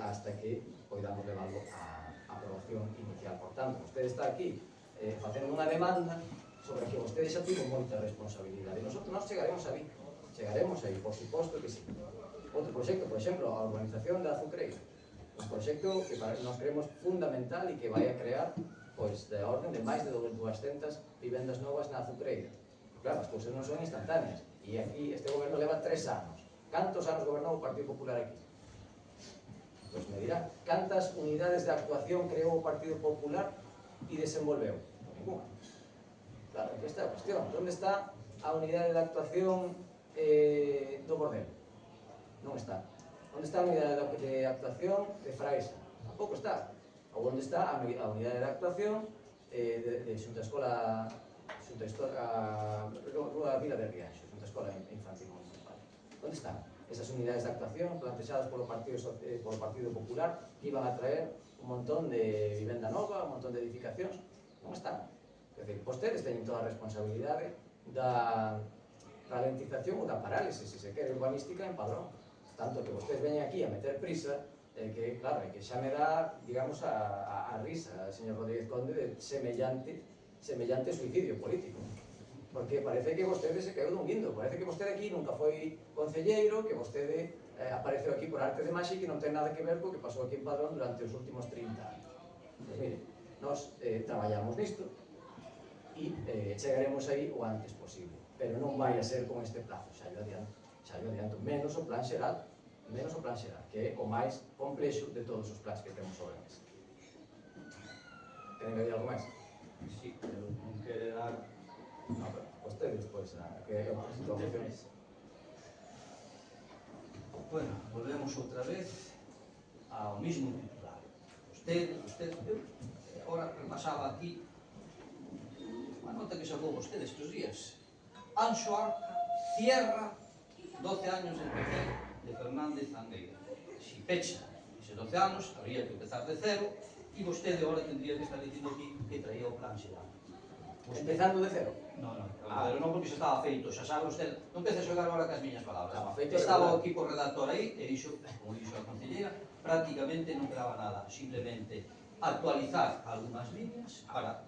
hasta que poidamos levarlo a aprobación inicial. Por tanto, vostede está aquí facendo unha demanda sobre a que vostede xa tivo moita responsabilidade. Nós chegaremos aí, por suposto que sí. Outro proxecto, por exemplo, a urbanización da Azucreira. Un proxecto que nós creemos fundamental e que vai a crear pois da orden de máis de 200 vivendas novas na Azucreira. Claro, as cousas non son instantáneas. E aquí este goberno leva 3 anos. Cantos anos gobernou o Partido Popular aquí? Pois me dirá, cantas unidades de actuación creou o Partido Popular e desenvolveu? Ninguna. Claro, aquí está a cuestión. Onde está a unidade de actuación do Bordel? Non está. Onde está a unidade de actuación de Fraesa? Tampouco está. Ou onde está a unidade de actuación de Xunta Escola Rúa Vila de Rianxo, Xunta Escola Infantil Municipal. Onde están esas unidades de actuación planteadas polo Partido Popular que iban a traer un montón de vivenda nova, un montón de edificacións? Non están. É dicir, vostedes teñen toda a responsabilidade da ralentización ou da parálisis, se se quere, urbanística en Padrón. Tanto que vostedes veñen aquí a meter prisa, que, claro, que xa me dá, digamos, a risa, señor Rodríguez Conde, de semellante suicidio político. Porque parece que vostede se quedou dun guindo, parece que vostede aquí nunca foi concelleiro, que vostede apareceu aquí por arte de magia e que non ten nada que ver co que pasou aquí en Padrón durante os últimos 30 anos. Pois mire, nós traballamos nisto e chegaremos aí o antes posible, pero non vai a ser con este plazo, xa yo adianto, menos o plan xeral, que é o máis complexo de todos os plans que temos sobre a mesa. Tenen que dir algo máis? Sí, pero non quere dar... No, pero vostede despois, que é o presito a moción. Bueno, volvemos outra vez ao mismo titular. Usted, agora repasaba aquí unha nota que sacou vostede estes días. Anxo Arca cierra 12 años del PC de Fernández Angueira. Si pecha ese 12 anos, habría que empezar de cero e vostede agora tendría que estar dicindo aquí que traía o plan xeral. Empezando de cero? No, pero non porque xa estaba feito, xa sabe usted, non empece a xogar agora cas miñas palabras. Estaba o equipo redactor aí e dixo, como dixo a concelleira, prácticamente non quedaba nada, simplemente actualizar algunhas líneas para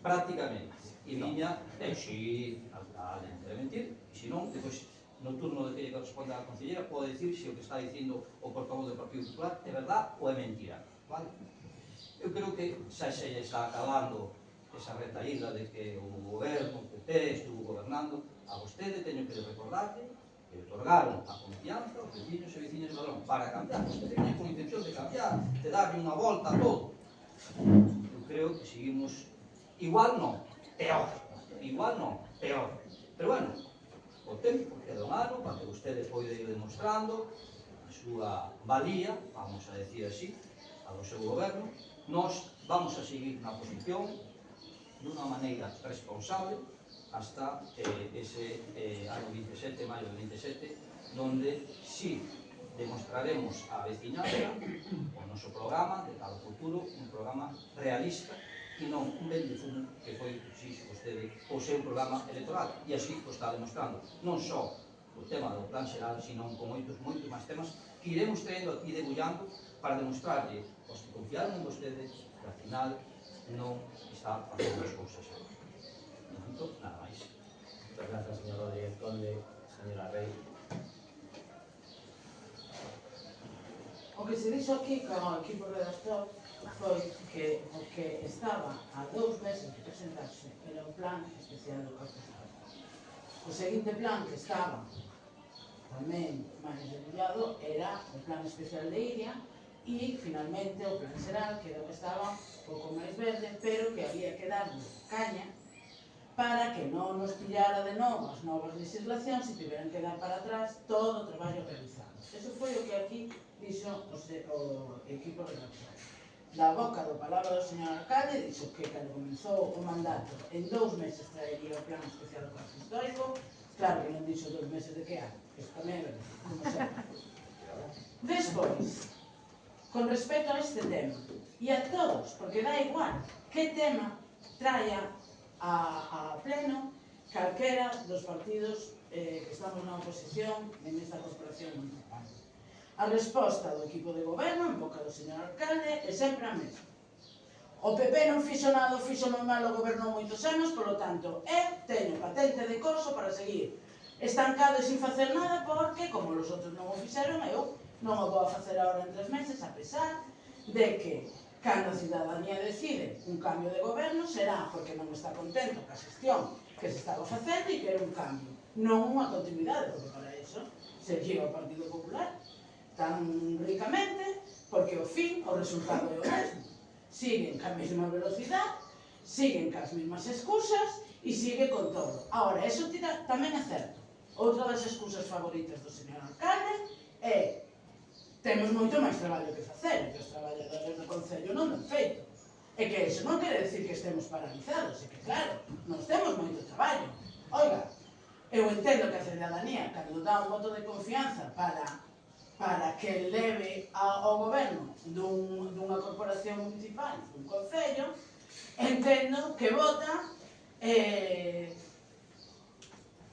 prácticamente. E viña, si, alcalde, non quere mentir, e se non, depois, no turno de que lle corresponde á concelleira, pode dicir se o que está dicindo o portavoz do Partido Popular é verdad ou é mentira, vale? Eu creo que xa se está acabando esa retaída de que o goberno, o PP, estuvo gobernando. A vostede teño que recordarle que otorgaron a confianza aos veciños e veciñas de Padrón para cambiar. Vostede teña con intención de cambiar, de darlle unha volta a todo. Eu creo que seguimos igual non, peor. Igual non, peor. Pero bueno, o tempo queda un ano para que vostede poida ir demostrando a súa valía, vamos a decir así, ao seu goberno. Nós vamos a seguir na posición dunha maneira responsable hasta ese ano 27, maio de 27, donde sí demostraremos a veciñanza o noso programa de cara ao futuro, un programa realista e non un vende fumo que foi, si vostede, o seu programa electoral, e así o está demostrando, non só o tema do plan xeral, sino con moitos máis temas que iremos traendo aquí debullando para demostrarlle aos que confiaron en vostede que al final non está facendo as cousas. Entón, nada máis. Muchas gracias, señor Rodríguez Conde, señora Rey. O que se dixo aquí con o equipo redactor foi que o que estaba a 2 meses de presentarse era o plan especial do Campo Xeral. O seguinte plan que estaba tamén máis debullado era o plan especial de Iria e finalmente o plan xeral que era o que estaba un pouco máis verde, pero que había que darle caña para que non nos pillara de novo as novas legislacións e tiveran que dar para atrás todo o traballo realizado. Eso foi o que aquí dixo o equipo redactor. Da boca do palabra do señor alcalde dixo que cando comenzou o mandato en 2 meses traería o plan especial do Parque Histórico. Claro que non dixo 2 meses de que ano, que eso tamén é verdade, como sempre. Despois, con respecto a este tema, e a todos, porque dá igual que tema traia a pleno calquera dos partidos que estamos na oposición en esta corporación municipal. A resposta do equipo de goberno, en boca do señor alcalde, é sempre a mesma. O PP non fixo nada, fixo moi mal, o gobernou moitos anos, polo tanto, eu teño patente de corso para seguir estancado e sin facer nada, porque, como os outros non o fixeron, eu non o vou a facer agora en 3 meses, a pesar de que, cando a cidadanía decide un cambio de goberno, será porque non está contento ca xestión que se estaba facendo e quere un cambio, non unha continuidade, porque para iso seguía o Partido Popular tan ricamente, porque ao fin o resultado é o mesmo. Siguen ca mesma velocidade, siguen cas mesmas excusas e sigue con todo. Ahora, eso tamén é certo. Outra das excusas favoritas do señor alcalde é temos moito máis traballo que facer, que os traballadores do Concello non dan feito. E que eso non quere decir que estemos paralizados, e que claro, nós temos moito traballo. Oiga, eu entendo que a cidadanía, cando dá un voto de confianza para que leve ao goberno dunha corporación municipal, dun concello, entendo que vota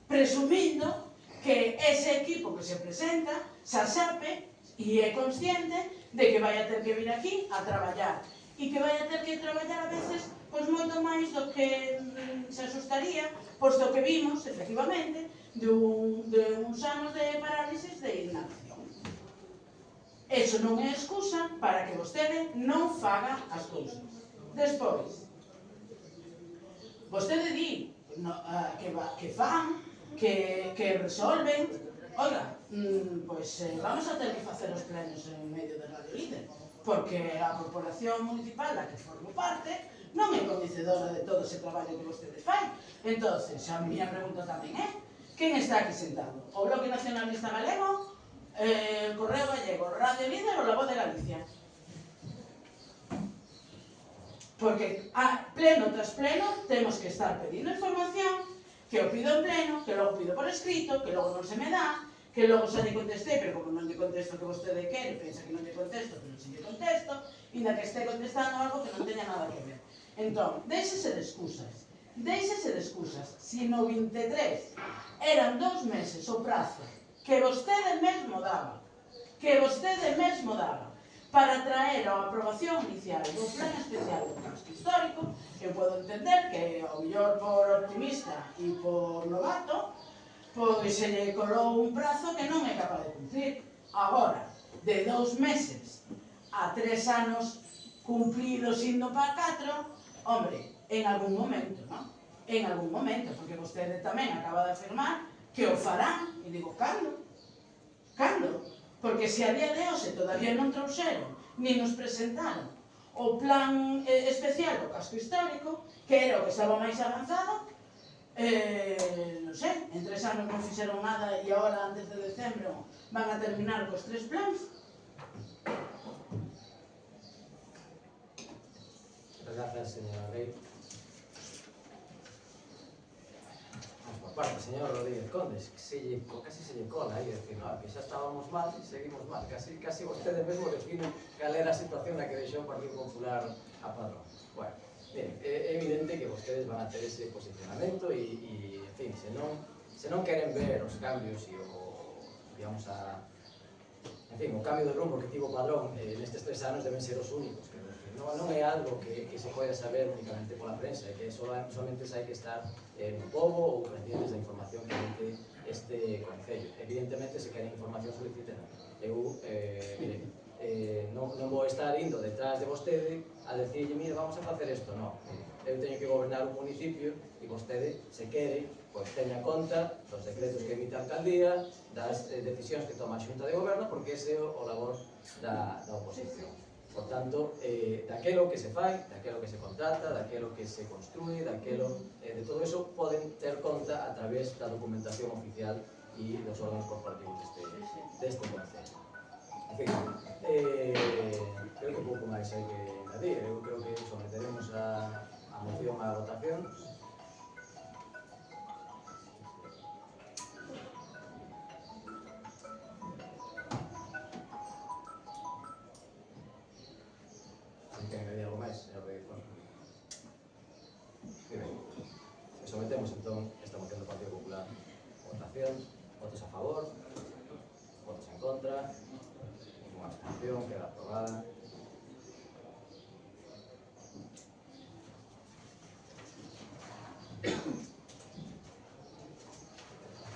presumindo que ese equipo que se presenta xa sabe e é consciente de que vai a ter que vir aquí a traballar e que vai a ter que traballar a veces pois moito máis do que se asustaría, posto que vimos, efectivamente, de uns anos de parálisis de inacción. Eso non é excusa para que vostede non faga as cousas. Despois, vostede di que fan, que resolven. Oiga, pois vamos a ter que facer os plenos en medio de Radio Líder, porque a corporación municipal a que formo parte non é coñecedora de todo ese traballo que vostede fai. Entón, a miña pregunta tamén é: quen está aquí sentado? O Bloque Nacionalista Galego, Correo Gallego, Radio Líder ou La Voz de Galicia? Porque pleno tras pleno temos que estar pedindo información, que o pido en pleno, que logo pido por escrito, que logo non se me dá, que logo xa lle contestei, pero como non lle contesto que vostede quere, pensa que non lle contesto, pero si lle contesto, inda que este contestando algo que non teña nada que ver. Entón, déixese de excusas. Si no 23 eran 2 meses o prazo que vostede mesmo daba, para traer a aprobación inicial do plan especial do casco histórico, eu podo entender que, ao mellor por optimista e por novato, pois se lle colou un prazo que non é capaz de cumplir. Agora, de 2 meses a 3 anos cumplidos indo para 4, hombre, en algún momento, non? En algún momento, porque vostede tamén acaba de afirmar que o farán, e digo, cando? Cando? Porque se a día de hoxe todavía non trouxeron, nin nos presentaron o plan especial do casco histórico, que era o que estaba máis avanzado, non sei, en 3 anos non fixeron nada e agora antes de decembro van a terminar cos 3 plans. Gracias, señora Rey. Por parte, señor Rodríguez Condes, casi se lle cola aí, decir, no, que xa estábamos mal e seguimos mal. Casi vostede mesmo define cal era a situación na que deixou o Partido Popular a Padrón. Bueno, bien, é evidente que vostedes van a ter ese posicionamento e en fin, se non queren ver os cambios e o, digamos, en fin, o cambio de rumbo que tivo Padrón nestes 3 anos deben ser os únicos. Non é algo que se pode saber únicamente pola prensa, é que solamente hai que estar no pobo ou pendientes da información que emite este Concello. Evidentemente, se queren información, soliciten. Eu, mire, non vou estar indo detrás de vostede a decirlle, mire, vamos a facer isto. Non, eu teño que gobernar un municipio e vostede, se quere, pois teña conta dos decretos que emite a alcaldía, das decisións que toma a Xunta de Goberno, porque ese é o labor da oposición. Por tanto, daquelo que se fai, daquelo que se contrata, daquelo que se construe, de todo eso poden ter conta a través da documentación oficial e dos órganos corporativos deste Concello. En fin, creo que pouco máis hai que añadir. Eu creo que someteremos a moción á votación. Sometemos entón esta moción do Partido Popular a votación. Votos a favor, votos en contra, unha abstención, queda aprobada.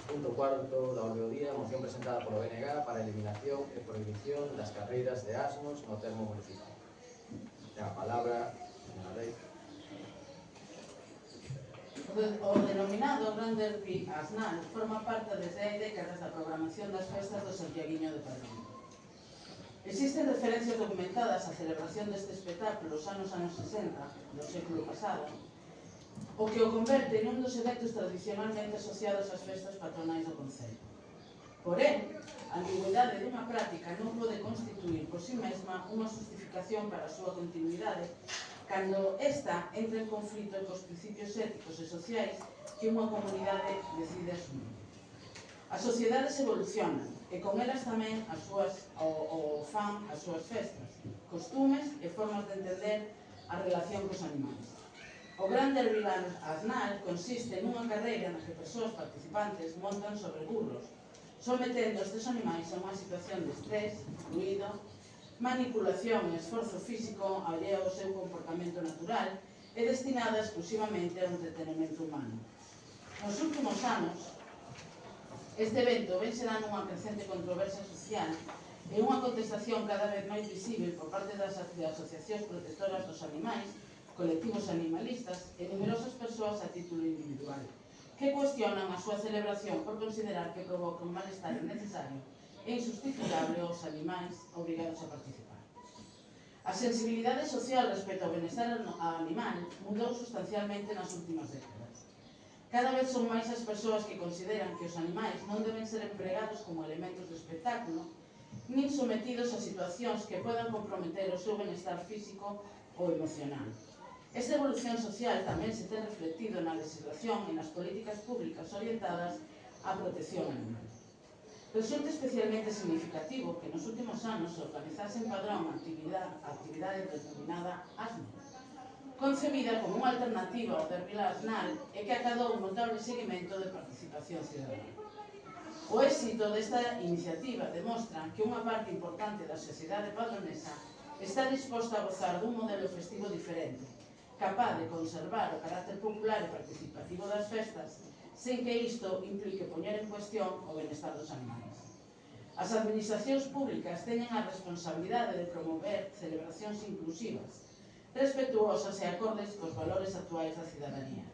Punto cuarto da orde do día, moción presentada polo BNG para a eliminación e prohibición das carreiras de asnos no termo municipal. Ten a palabra, señora Rey. O denominado Gran Derbi Asnal forma parte desde hai décadas da programación das festas do Santiaguiño de Padrón. Existen referencias documentadas á celebración deste espectáculo os anos 60 do século pasado, o que o converte nun dos eventos tradicionalmente asociados ás festas patronais do Concello. Porén, a ambigüidade dunha práctica non pode constituir por si mesma unha justificación para a súa continuidade cando esta entra en conflito cos principios éticos e sociais que unha comunidade decide asumir. As sociedades evolucionan e con elas tamén fan as súas festas, costumes e formas de entender a relación cos animais. O Gran Derbi Asnal consiste nunha carreira na que persoas participantes montan sobre burros, sometendo estes animais a unha situación de estrés, ruído, manipulación e esforzo físico alleo ao seu comportamento natural e destinada exclusivamente ao entretenimento humano. Nos últimos anos, este evento ven será nunha crecente controversia social e unha contestación cada vez máis visible por parte das asociacións protectoras dos animais, colectivos animalistas e numerosas persoas a título individual, que cuestionan a súa celebración por considerar que provoca un malestar innecesario e insustituible aos animais obrigados a participar. A sensibilidade social respecto ao benestar animal mudou sustancialmente nas últimas décadas. Cada vez son máis as persoas que consideran que os animais non deben ser empregados como elementos de espectáculo, nin sometidos a situacións que podan comprometer o seu benestar físico ou emocional. Esta evolución social tamén se ten reflectido na legislación e nas políticas públicas orientadas á protección animal. Resulta especialmente significativo que nos últimos anos se organizase en Padrón a actividade denominada ASNO, concebida como unha alternativa ao derbi asnal e que acadou un notable seguimento de participación cidadana. O éxito desta iniciativa demostra que unha parte importante da sociedade padronesa está disposta a gozar dun modelo festivo diferente, capaz de conservar o carácter popular e participativo das festas, sen que isto implique poñer en cuestión o benestar dos animais. As administracións públicas teñen a responsabilidade de promover celebracións inclusivas, respetuosas e acordes cos valores actuais da cidadanía.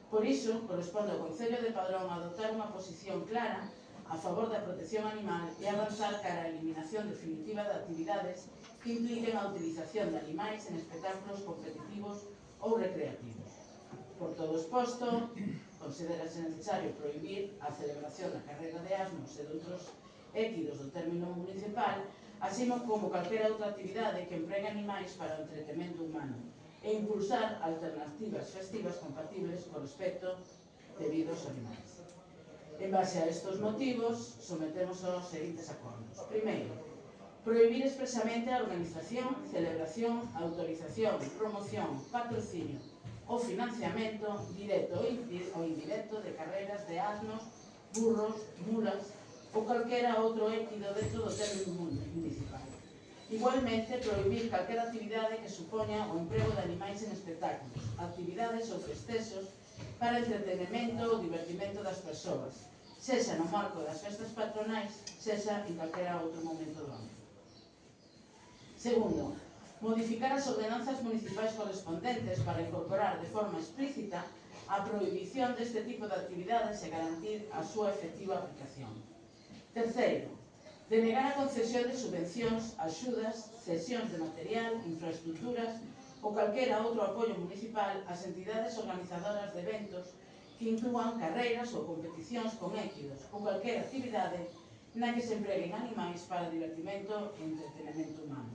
Por iso, corresponde ao Concello de Padrón adoptar unha posición clara a favor da protección animal e avanzar cara á eliminación definitiva de actividades que impliquen a utilización de animais en espectáculos competitivos ou recreativos. Por todo exposto, considérase necesario prohibir a celebración da carreira de asnos e de outros équidos do término municipal, así como calquera outra actividade que empregue animais para o entretemento humano e impulsar alternativas festivas compatibles co respecto debido aos animais. En base a estes motivos, sometemos aos seguintes acordos. Primeiro, prohibir expresamente a organización, celebración, autorización, promoción, patrocinio ou financiamento directo ou indirecto de carreiras de asnos, burros, mulas ou calquera outro équido dentro do término municipal. Igualmente, prohibir calquera actividade que supoña o emprego de animais en espectáculos, actividades ou festexos para entretenimento ou divertimento das persoas, sexa no marco das festas patronais, sexa en calquera outro momento do ano. Segundo, modificar as ordenanzas municipais correspondentes para incorporar de forma explícita a prohibición deste tipo de actividades e garantir a súa efectiva aplicación. Terceiro, denegar a concesión de subvencións, axudas, cesións de material, infraestructuras ou calquera outro apoio municipal ás entidades organizadoras de eventos que inclúan carreiras ou competicións con équidos ou calquera actividade na que se empreguen animais para divertimento e entretenimento humano.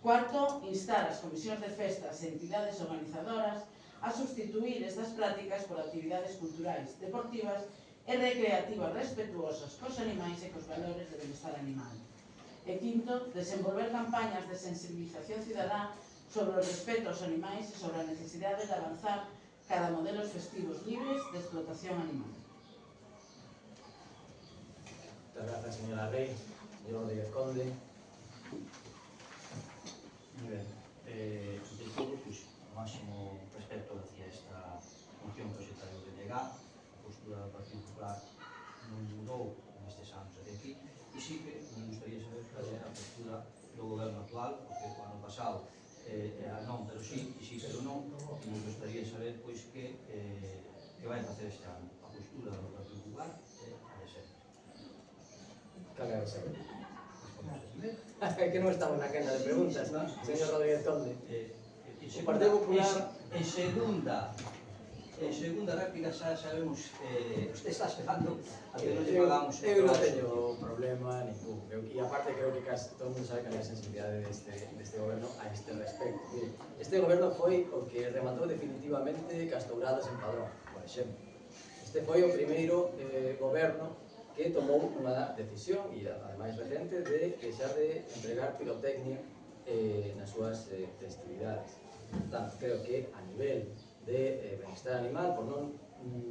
Cuarto, instar as comisións de festas e entidades organizadoras a sustituir estas prácticas por actividades culturais, deportivas e recreativas respetuosas cos animais e cos valores de benestar animal. E quinto, desenvolver campañas de sensibilización cidadá sobre o respeto aos animais e sobre a necesidade de avanzar cara a modelos festivos libres de explotación animal. Muchas gracias, señora Rey. Señor Rodríguez Conde. Muy ben. De todo, pues, o máximo respecto hacia esta moción proxectaria de negar, a postura do Partido Popular non mudou nestes anos de aquí, e sí que me gustaría saber cal é a postura do goberno actual, porque o ano pasado era non, pero sí, e sí, pero non, e me gustaría saber, pois, que vai facer este ano. A postura do Partido Popular é a de sempre. Cal é a de sempre? É que non estamos na quenda de preguntas, non? Señor Rodríguez Conde. O Partido Popular... En segunda réplica xa sabemos, usted está esperando a que nos pagamos. Eu non teño problema ningún. E aparte creo que casi todo mundo sabe que hai a sensibilidade deste goberno a este respecto. Mire, este goberno foi o que rematou definitivamente Castouradas en Padrón, por exemplo. Este foi o primeiro goberno que tomou unha decisión, e ademais recente, de deixar de empregar pirotecnia nas súas festividades. Portanto, creo que a nivel de benestar animal, por non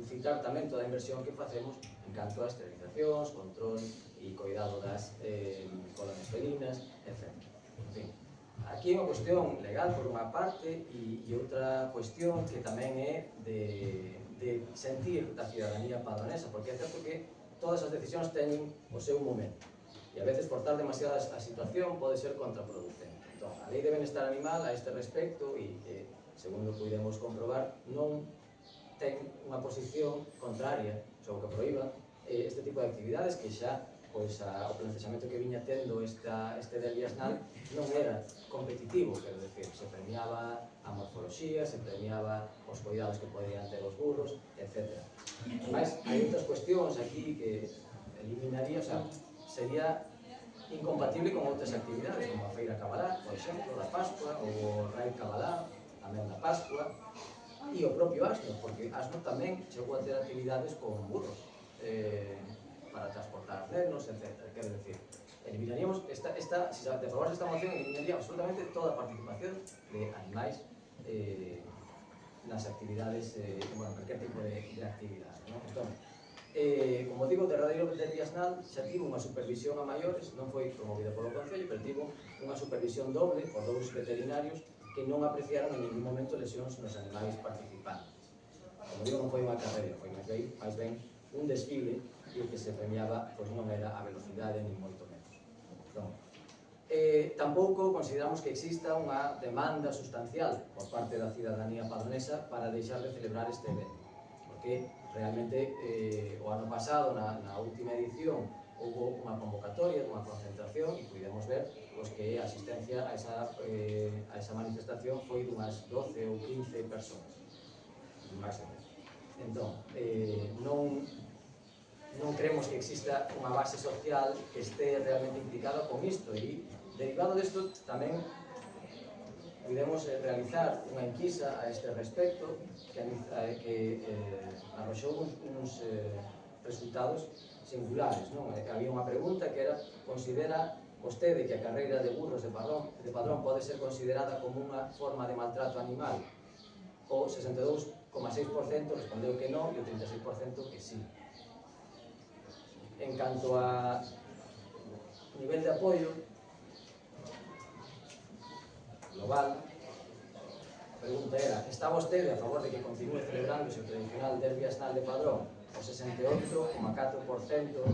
citar tamén toda a inversión que facemos en canto a esterilizacións, control e cuidado das colonias felinas, etc. En fin, aquí é unha cuestión legal por unha parte e outra cuestión que tamén é de sentir da cidadanía padronesa, porque é certo que todas as decisións teñen o seu momento e a veces forzar demasiado a situación pode ser contraproducente. Entón, a lei de benestar animal a este respecto e que, segundo pudemos comprobar, non ten unha posición contraria sobre o que proíba este tipo de actividades que xa pois o planteamento que viña tendo este del biasnal non era competitivo, quero decir, se premiaba a morfoloxía, se premiaba os cuidados que podían ter os burros, etc. Mas hai outras cuestións aquí que eliminaría, o sea, sería incompatible con outras actividades, como a feira cabalá, por exemplo, da Pascua, ou o raid cabalá, tamén da Pascua, e o propio asno, porque asno tamén chegou a ter actividades con burros, para transportar nenos, etc. Quero decir, eliminaríamos se se aprobase esta moción, eliminaría absolutamente toda a participación de animais nas actividades, bueno, cualquier tipo de actividade, non? Entón, como digo, o derradeiro del biasnal xa tivo unha supervisión a maiores, non foi promovida polo Concello, pero tivo unha supervisión doble por dous veterinarios que non apreciaron en ningún momento lesións nos animais participantes. Como digo, non foi unha carreira, foi máis ben un desfile e o que se premiaba pois non era a velocidade ni moito menos. Entón, tampouco consideramos que exista unha demanda sustancial por parte da cidadanía padronesa para deixar de celebrar este evento, porque realmente o ano pasado, na última edición, houve unha convocatoria, unha concentración e pudemos ver pois, que a asistencia a esa manifestación foi dunhas 12 ou 15 persoas, máximo. Entón, non creemos que exista unha base social que este realmente implicada con isto e, derivado disto, tamén pudemos realizar unha enquisa a este respecto que arroxou uns resultados singulares, non? Había unha pregunta que era: considera vostede que a carreira de burros de Padrón pode ser considerada como unha forma de maltrato animal? O 62,6% respondeu que non e o 36% que sí. En canto a nivel de apoio global, a pregunta era: está vostede a favor de que continúe celebrándose o tradicional derbi asnal de Padrón? O 68,4%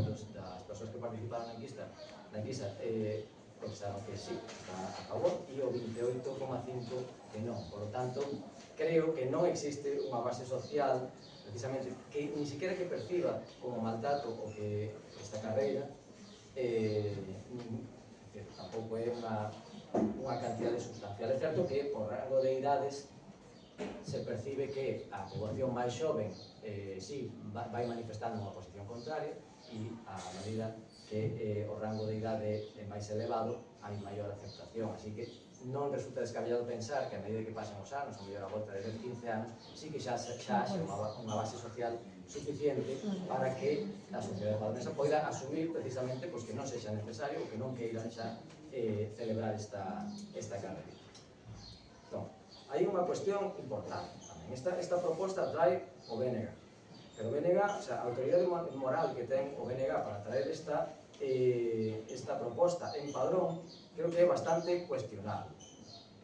das persoas que participaron na enquisa pensaron que sí, está a favor, e o 28,5% que non. Por lo tanto, creo que non existe unha base social precisamente que ni siquiera que perciba como maltrato o que esta carreira tampouco é unha cantidade sustancial. É certo que por rango de idades se percibe que a población máis xoven sí, vai manifestando unha posición contraria e a medida que o rango de idade é máis elevado hai maior aceptación, así que non resulta descabellado pensar que a medida que pasen os anos, ou mellor a volta de 10-15 anos, sí que xa haxe unha base social suficiente para que a sociedade padronesa poida asumir precisamente pois, que non sexa necesario ou que non queiran xa celebrar esta carreira. Entón, hai unha cuestión importante tamén. Esta proposta trae o BNG, pero o BNG, o sea, a autoridade moral que ten o BNG para traer esta proposta en Padrón, creo que é bastante cuestionable.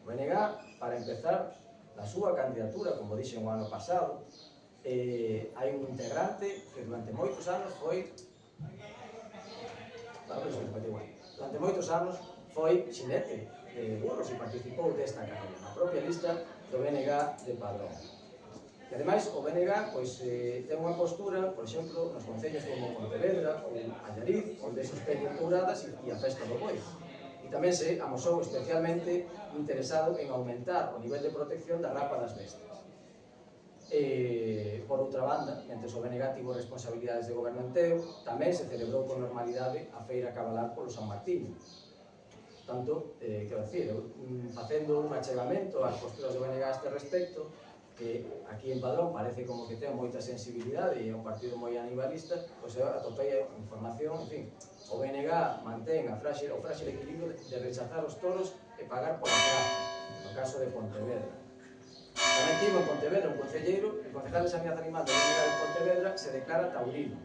O BNG, para empezar, na súa candidatura, como dixen o ano pasado, hai un integrante que durante moitos anos foi xinete de burros e participou desta carreira na propia lista do BNG de Padrón. E ademais o BNG ten unha postura, por exemplo, nos concellos como Pontevedra ou Allariz, onde se espeñen touradas e a festa do boi. E tamén se amosou especialmente interesado en aumentar o nivel de protección da rapa das bestas. Por outra banda, mentre o BNG tivo responsabilidades de goberno en Teo, tamén se celebrou con normalidade a feira cabalar polo San Martín. Tanto, quero dicir, facendo un achegamento ás posturas do BNG a este respecto, que aquí en Padrón parece como que ten moita sensibilidade e é un partido moi animalista, pois eu atopei a información, en fin, o BNG mantén o frágil equilibrio de rechazar os toros e pagar pola praza, no caso de Pontevedra. Tamén tivo en Pontevedra un concelleiro, el concejal de Sanidade Animal do BNG de Pontevedra se declara taurino.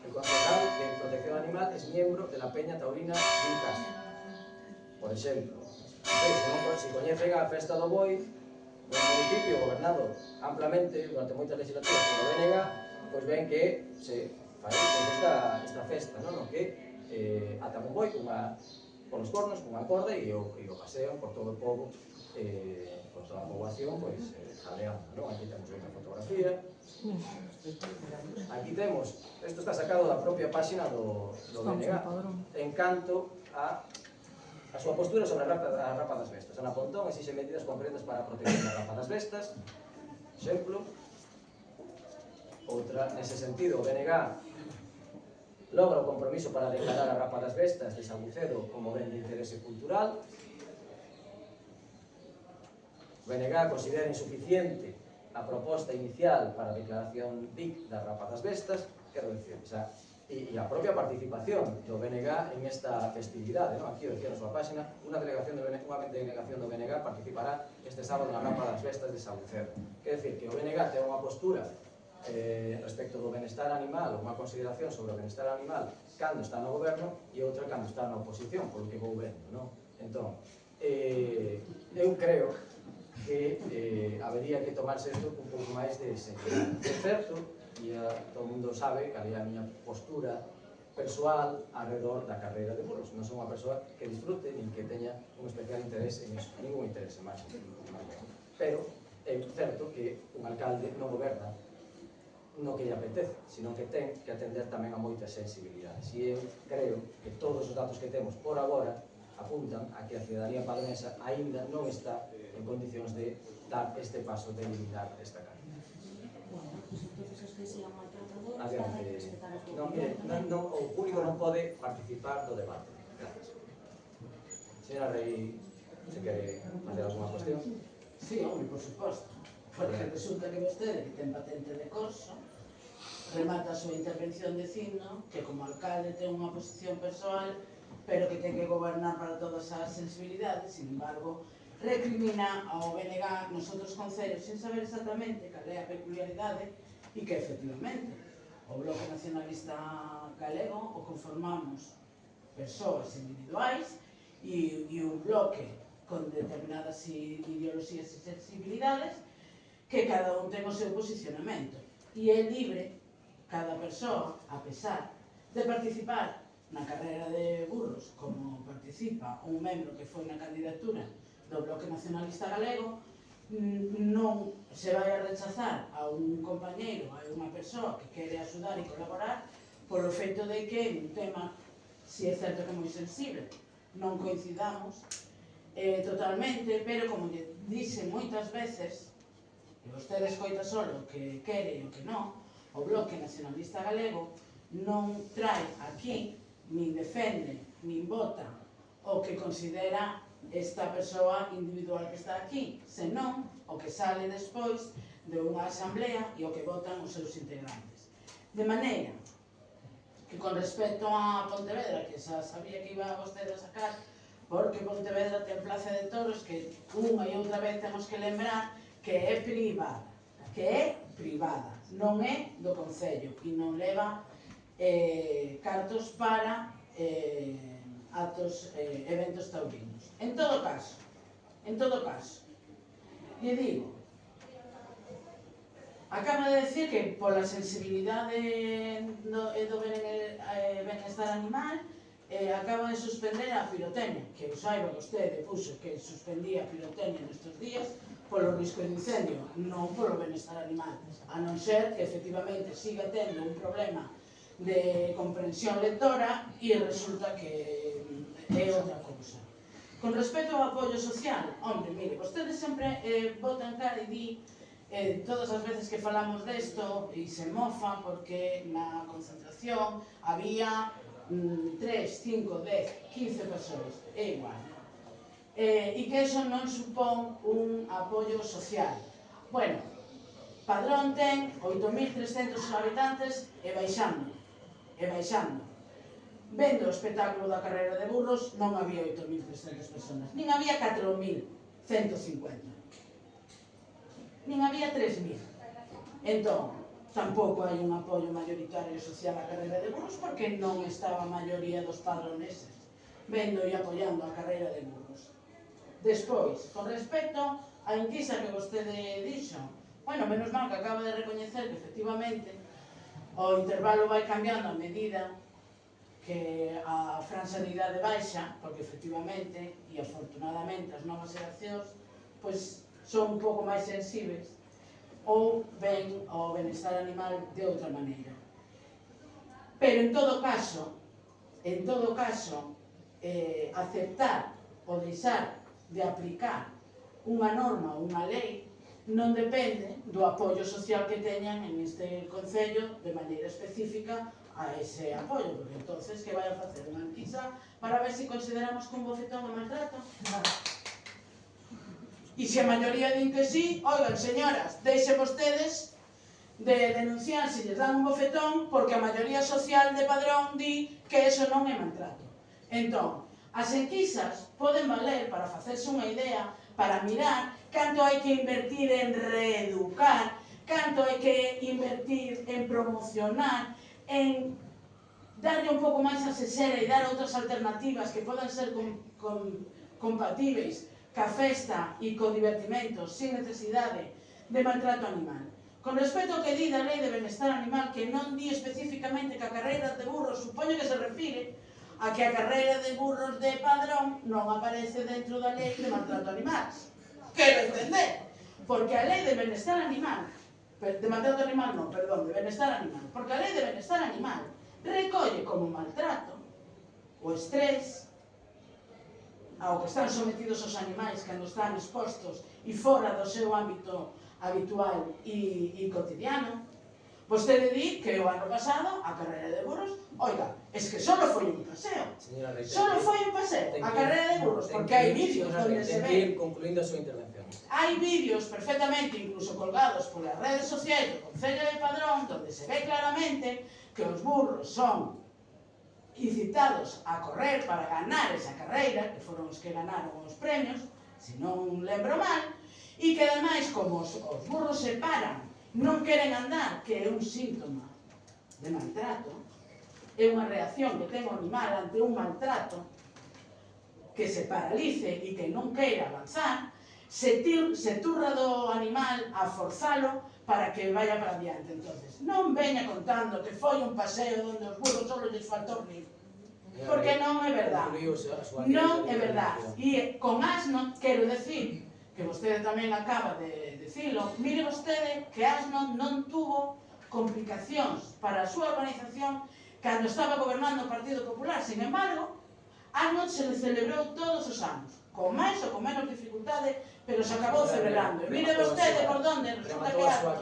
El concejal de Protección Animal es miembro de la Peña Taurina de Castro. Por exemplo, Se coñecen a festa do boi, no municipio gobernado amplamente durante moitas legislaturas polo BNG, pois ven que se fai esta festa, no que atan un boi polos cornos, cunha corda e o pasean por todo o pobo, por toda a poboación, pois jaleando, non? Aquí temos outra fotografía. Aquí temos, isto está sacado da propia páxina do BNG, en canto a súa postura sobre a rapa das bestas. Ana Pontón exixe medidas concretas para a protección da rapa das bestas. Exemplo. Outra, nese sentido, o BNG logra o compromiso para declarar a rapa das bestas de Sabucedo como ben de interese cultural. O BNG considera insuficiente a proposta inicial para a declaración BIC da rapa das bestas, quero dicir, e a propia participación do BNG en esta festividade, aquí o decía na súa página, unha delegación do BNG participará este sábado na rapa das bestas de Sabucedo. Quer dicir que o BNG ten unha postura respecto do benestar animal, unha consideración sobre o benestar animal cando está no goberno e outra cando está na oposición, polo que vou vendo, non? Entón, eu creo que habería que tomarse isto un pouco máis de seriedade. É certo, e todo o mundo sabe que é a miña postura persoal alrededor da carreira de burros. Non son unha persoa que disfrute nin que teña un especial interés en iso, ningún interés máis. Pero é certo que un alcalde non goberna no que lle apetece, sino que ten que atender tamén a moitas sensibilidades. E eu creo que todos os datos que temos por agora apuntan a que a cidadanía padronesa aínda non está en condicións de dar este paso de eliminar esta carga. O público non pode participar do debate. Gracias. Señora Rey, se quere facer alguna cuestión? Sí, home, por suposto. Porque resulta que vostede, que ten patente de corso, remata a súa intervención dicindo que como alcalde ten unha posición persoal, pero que ten que gobernar para todas as sensibilidades, sin embargo, recrimina ao BNG nos outros concellos sin saber exactamente cal é a peculiaridade e que, efectivamente, o Bloque Nacionalista Galego o conformamos persoas individuais e un bloque con determinadas ideoloxías e sensibilidades que cada un ten o seu posicionamento. E é libre cada persoa, a pesar de participar na carreira de burros como participa un membro que foi na candidatura do Bloque Nacionalista Galego, non se vai a rechazar a un compañeiro, a unha persoa que quere axudar e colaborar polo feito de que en un tema, si é certo que é moi sensible, non coincidamos totalmente, pero como lle dixen moitas veces, e vostede escoita solo o que quere e o que non, o Bloque Nacionalista Galego non trae aquí, nin defende, nin vota o que considera esta persoa individual que está aquí, senón o que sale despois de unha asamblea e o que votan os seus integrantes. De maneira que con respecto a Pontevedra, que xa sabía que iba vostede a sacar, porque Pontevedra ten Plaza de Toros que unha e outra vez temos que lembrar que é privada, non é do Concello e non leva cartos para eventos taurinos. En todo caso, lle digo, acaba de decir que pola sensibilidade do benestar animal acaba de suspender a pirotecnia, que o saiba vostede, puxo que suspendía a pirotecnia nestes días polo risco de incendio, non polo benestar animal, a non ser que efectivamente siga tendo un problema de comprensión lectora e resulta que é outra cousa. Con respecto ao apoio social, hombre, mire, vostede sempre botan cara e di todas as veces que falamos desto e se mofa porque na concentración había 3, 5, 10, 15 persoas, é igual. E que eso non supón un apoio social. Bueno, Padrón ten 8.300 habitantes e baixando. Vendo o espectáculo da carreira de burros non había 8.300 personas, nin había 4.150, nin había 3.000. Entón, tampouco hai un apoio mayoritario social á carreira de burros porque non estaba a maioría dos padroneses vendo e apoiando a carreira de burros. Despois, con respecto á enquisa que vostede dixo, bueno, menos mal que acaba de recoñecer que efectivamente o intervalo vai cambiando a medida que a franxa de idade baixa, porque efectivamente e afortunadamente as novas xeracións pois son un pouco máis sensibles ou ven o benestar animal de outra maneira. Pero en todo caso, aceptar ou deixar de aplicar unha norma ou unha lei non depende do apoio social que teñan en este Concello de maneira específica a ese apoio, porque entonces que vai a facer unha enquisa para ver se consideramos que un bofetón é maltrato? E se a maioría din que sí, oigan, señoras, deixen vostedes de denunciar se lles dan un bofetón porque a maioría social de Padrón di que eso non é maltrato. Entón, as enquisas poden valer para facerse unha idea, para mirar canto hai que invertir en reeducar, canto hai que invertir en promocionar, en darlle un pouco máis a sesera e dar outras alternativas que podan ser compatibles ca festa e co divertimento sin necesidade de maltrato animal. Con respecto ao que di da Lei de Benestar Animal, que non di especificamente que a carreira de burros, supoño que se refire a que a carreira de burros de Padrón non aparece dentro da Lei de Maltrato Animal. Quero entender, porque a Lei de Benestar Animal, de Maltrato Animal non, perdón, de Benestar Animal, porque a Lei de Benestar Animal recolle como maltrato o estrés ao que están sometidos os animais cando están expostos e fora do seu ámbito habitual e cotidiano. Vostede di que o ano pasado a carreira de burros, oiga, es que solo foi un paseo. Solo foi un paseo a carreira de burros, porque hai vídeos onde se ve. Concluindo a súa intervención. Hai vídeos perfectamente, incluso colgados polas redes sociais do Concello de Padrón, onde se ve claramente que os burros son incitados a correr para ganar esa carreira, que foron os que ganaron os premios, se non lembro mal, e que ademais, como os burros se paran, non queren andar, que é un síntoma de maltrato, é unha reacción que ten o animal ante un maltrato, que se paralice e que non queira avanzar, se turra do animal a forzalo para que vaya para adiante. Entonces, non veña contando que foi un paseo onde os burros só lles faltou rir, porque non é verdad. Non é verdad. E con asno, quero decir, que vostede tamén acaba de dicilo, mire vostede que asno non tuvo complicacións para a súa organización cando estaba gobernando o Partido Popular. Sin embargo, asno se le celebrou todos os anos, con máis ou con menos dificultade, pero se acabou celebrando. E mire vostede por donde resulta que asno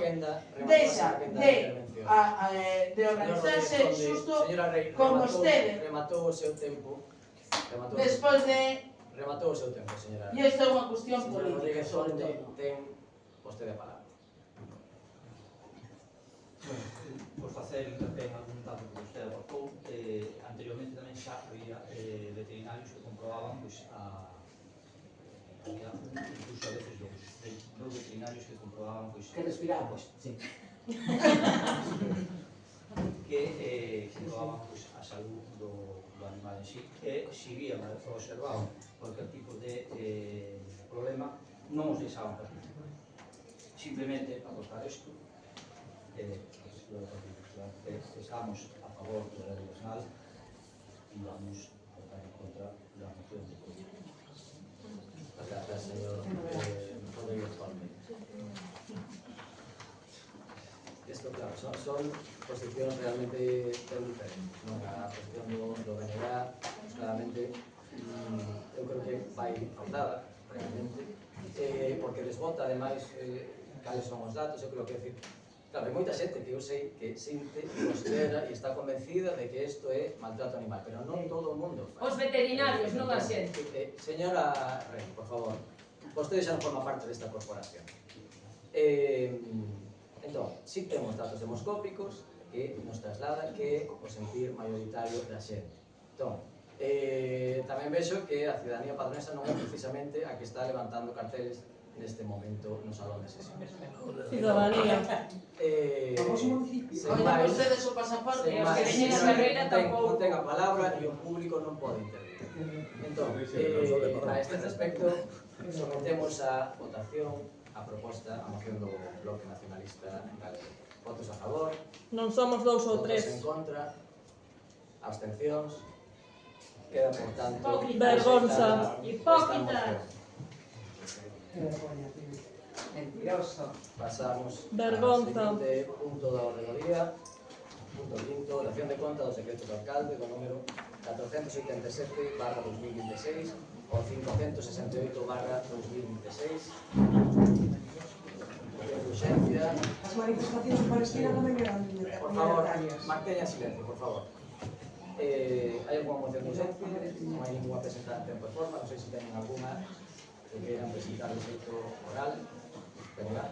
deixa de organizarse xusto con vostede. Rematou o seu tempo. Despois de... Rematou o seu tempo, señora. E isto é unha cuestión política, sobre todo. Ten vostede a palabra. Por facer tamén algún dato que vostede aportou, anteriormente tamén xa había veterinarios que comprobaban había incluso a veces dos veterinarios que comprobaban que respiraban, sí. que comprobaban a salud do animal en sí, que si vían ou observaban cualquier tipo de problema non os deixaban participar, simplemente aportar isto. Estamos a favor da lei nacional e vamos a votar en contra da moción de apoio. Gracias, señor Rodríguez Palme. Esto, claro, son posicións realmente tan diferentes, non? A cuestión do venerar, claramente, eu creo que vai faltada, realmente, porque desbota, ademais, cales son os datos. Eu creo que, decir, claro, hai moita xente que eu sei que sinte, considera e está convencida de que isto é maltrato animal, pero non todo o mundo faz. Os veterinarios, non a xente. Señora Rey, por favor, vostede xa non forma parte desta corporación. Entón, si temos datos demoscópicos que nos trasladan que o sentir mayoritario da xente. Entón, tamén vexo que a ciudadanía padronesa non é precisamente a que está levantando carteles neste momento no salón de sesións. Ciudadanía. Sen Oigan máis, vostedes o pasaporte sen e os máis, que veñen a Ferreira non ten a palabra e o público non pode intervir. Entón, a este respecto, sometemos a votación a proposta, a moción do Bloque Nacionalista Galego. Votos a favor, Non somos dous ou votos tres. en contra, abstencións, queda, por tanto, Vergonza. Hipócritas. Mentiroso. Pasamos Vergonza. ao seguinte punto da orde do día, punto quinto, dación de conta do secreto do alcalde do número 487/2026 ou 568/2026. De urxencia. As manifestacións palestinas non eran Por favor, minoritarias. manteña silencio, por favor. Hai alguna moción de urxencia? Non hai ninguna presentada en tempo e forma, non sei se teñen alguna que queiran presentar de xeito oral. Venga.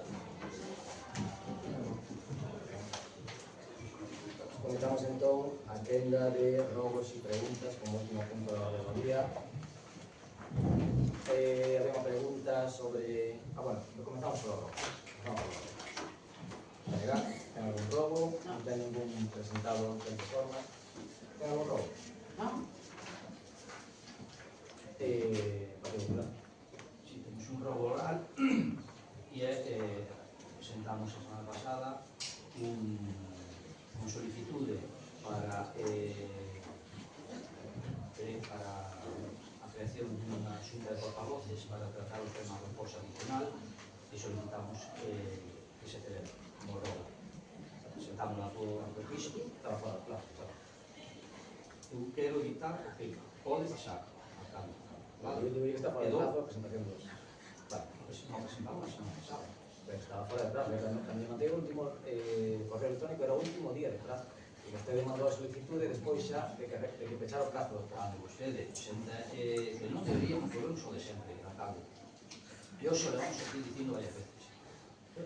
Comenzamos entón a quenda de robos e preguntas como último punto da orde do día. Había unha pregunta sobre... bueno, comenzamos polo robo. Venga, ten algún robo? Non ten ningún presentado en tempo e forma? Ten algún robo? Non? Particular. Si temos un robo oral e presentamos a semana pasada un solicitude para a creación dunha xunta de portavoces para tratar o tema do posto adicional e solicitamos que se celebre como robo. Presentamos a todo o registro, Estaba fora do plazo, claro. eu quero evitar o que pode pasar a cambio. Vale, eu debería estar fora do plazo a presentación dos... Vale, non presentamos a semana pasada. Pero estaba fora de plazo, tamén mandei o último correo electrónico, era o último día de plazo. E vostede mandou a solicitude despois xa de que pechar o plazo do plazo. Vostede, que non deberíamos volver o de sempre, alcalde. E hoxe le vamos a seguir dicindo varias veces.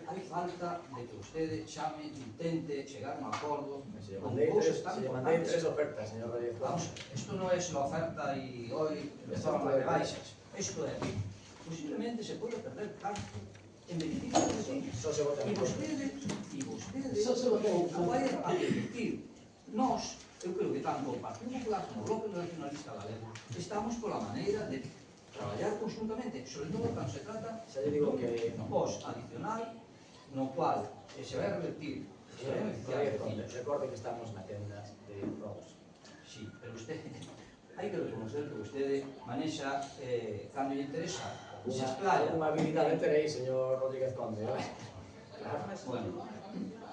Hai falta de que vostede chame, intente chegar a un acordo Se lle con mandei cousas tan mandei importantes. tres ofertas, señor Rodríguez. Vamos, esto no es la oferta y hoy empezaron las rebaixas. Esto es, posiblemente se puede perder tanto en beneficio de ti. Só se vota en E contra. Só se vota en o vai a permitir. Nós, eu creo que tanto o Partido Popular como o Bloque Nacionalista Galego estamos pola maneira de traballar conjuntamente, sobre todo cando se trata Xa lle digo que dun post adicional no cual se vai a revertir, se vai a beneficiar Rodríguez de Conde, ti. recorde que estamos na quenda de robos. Sí, pero usted, hai que reconocer que vostede manexa cando lle interesa, se explaya. Unha habilidade teréis, señor Rodríguez Conde. Bueno,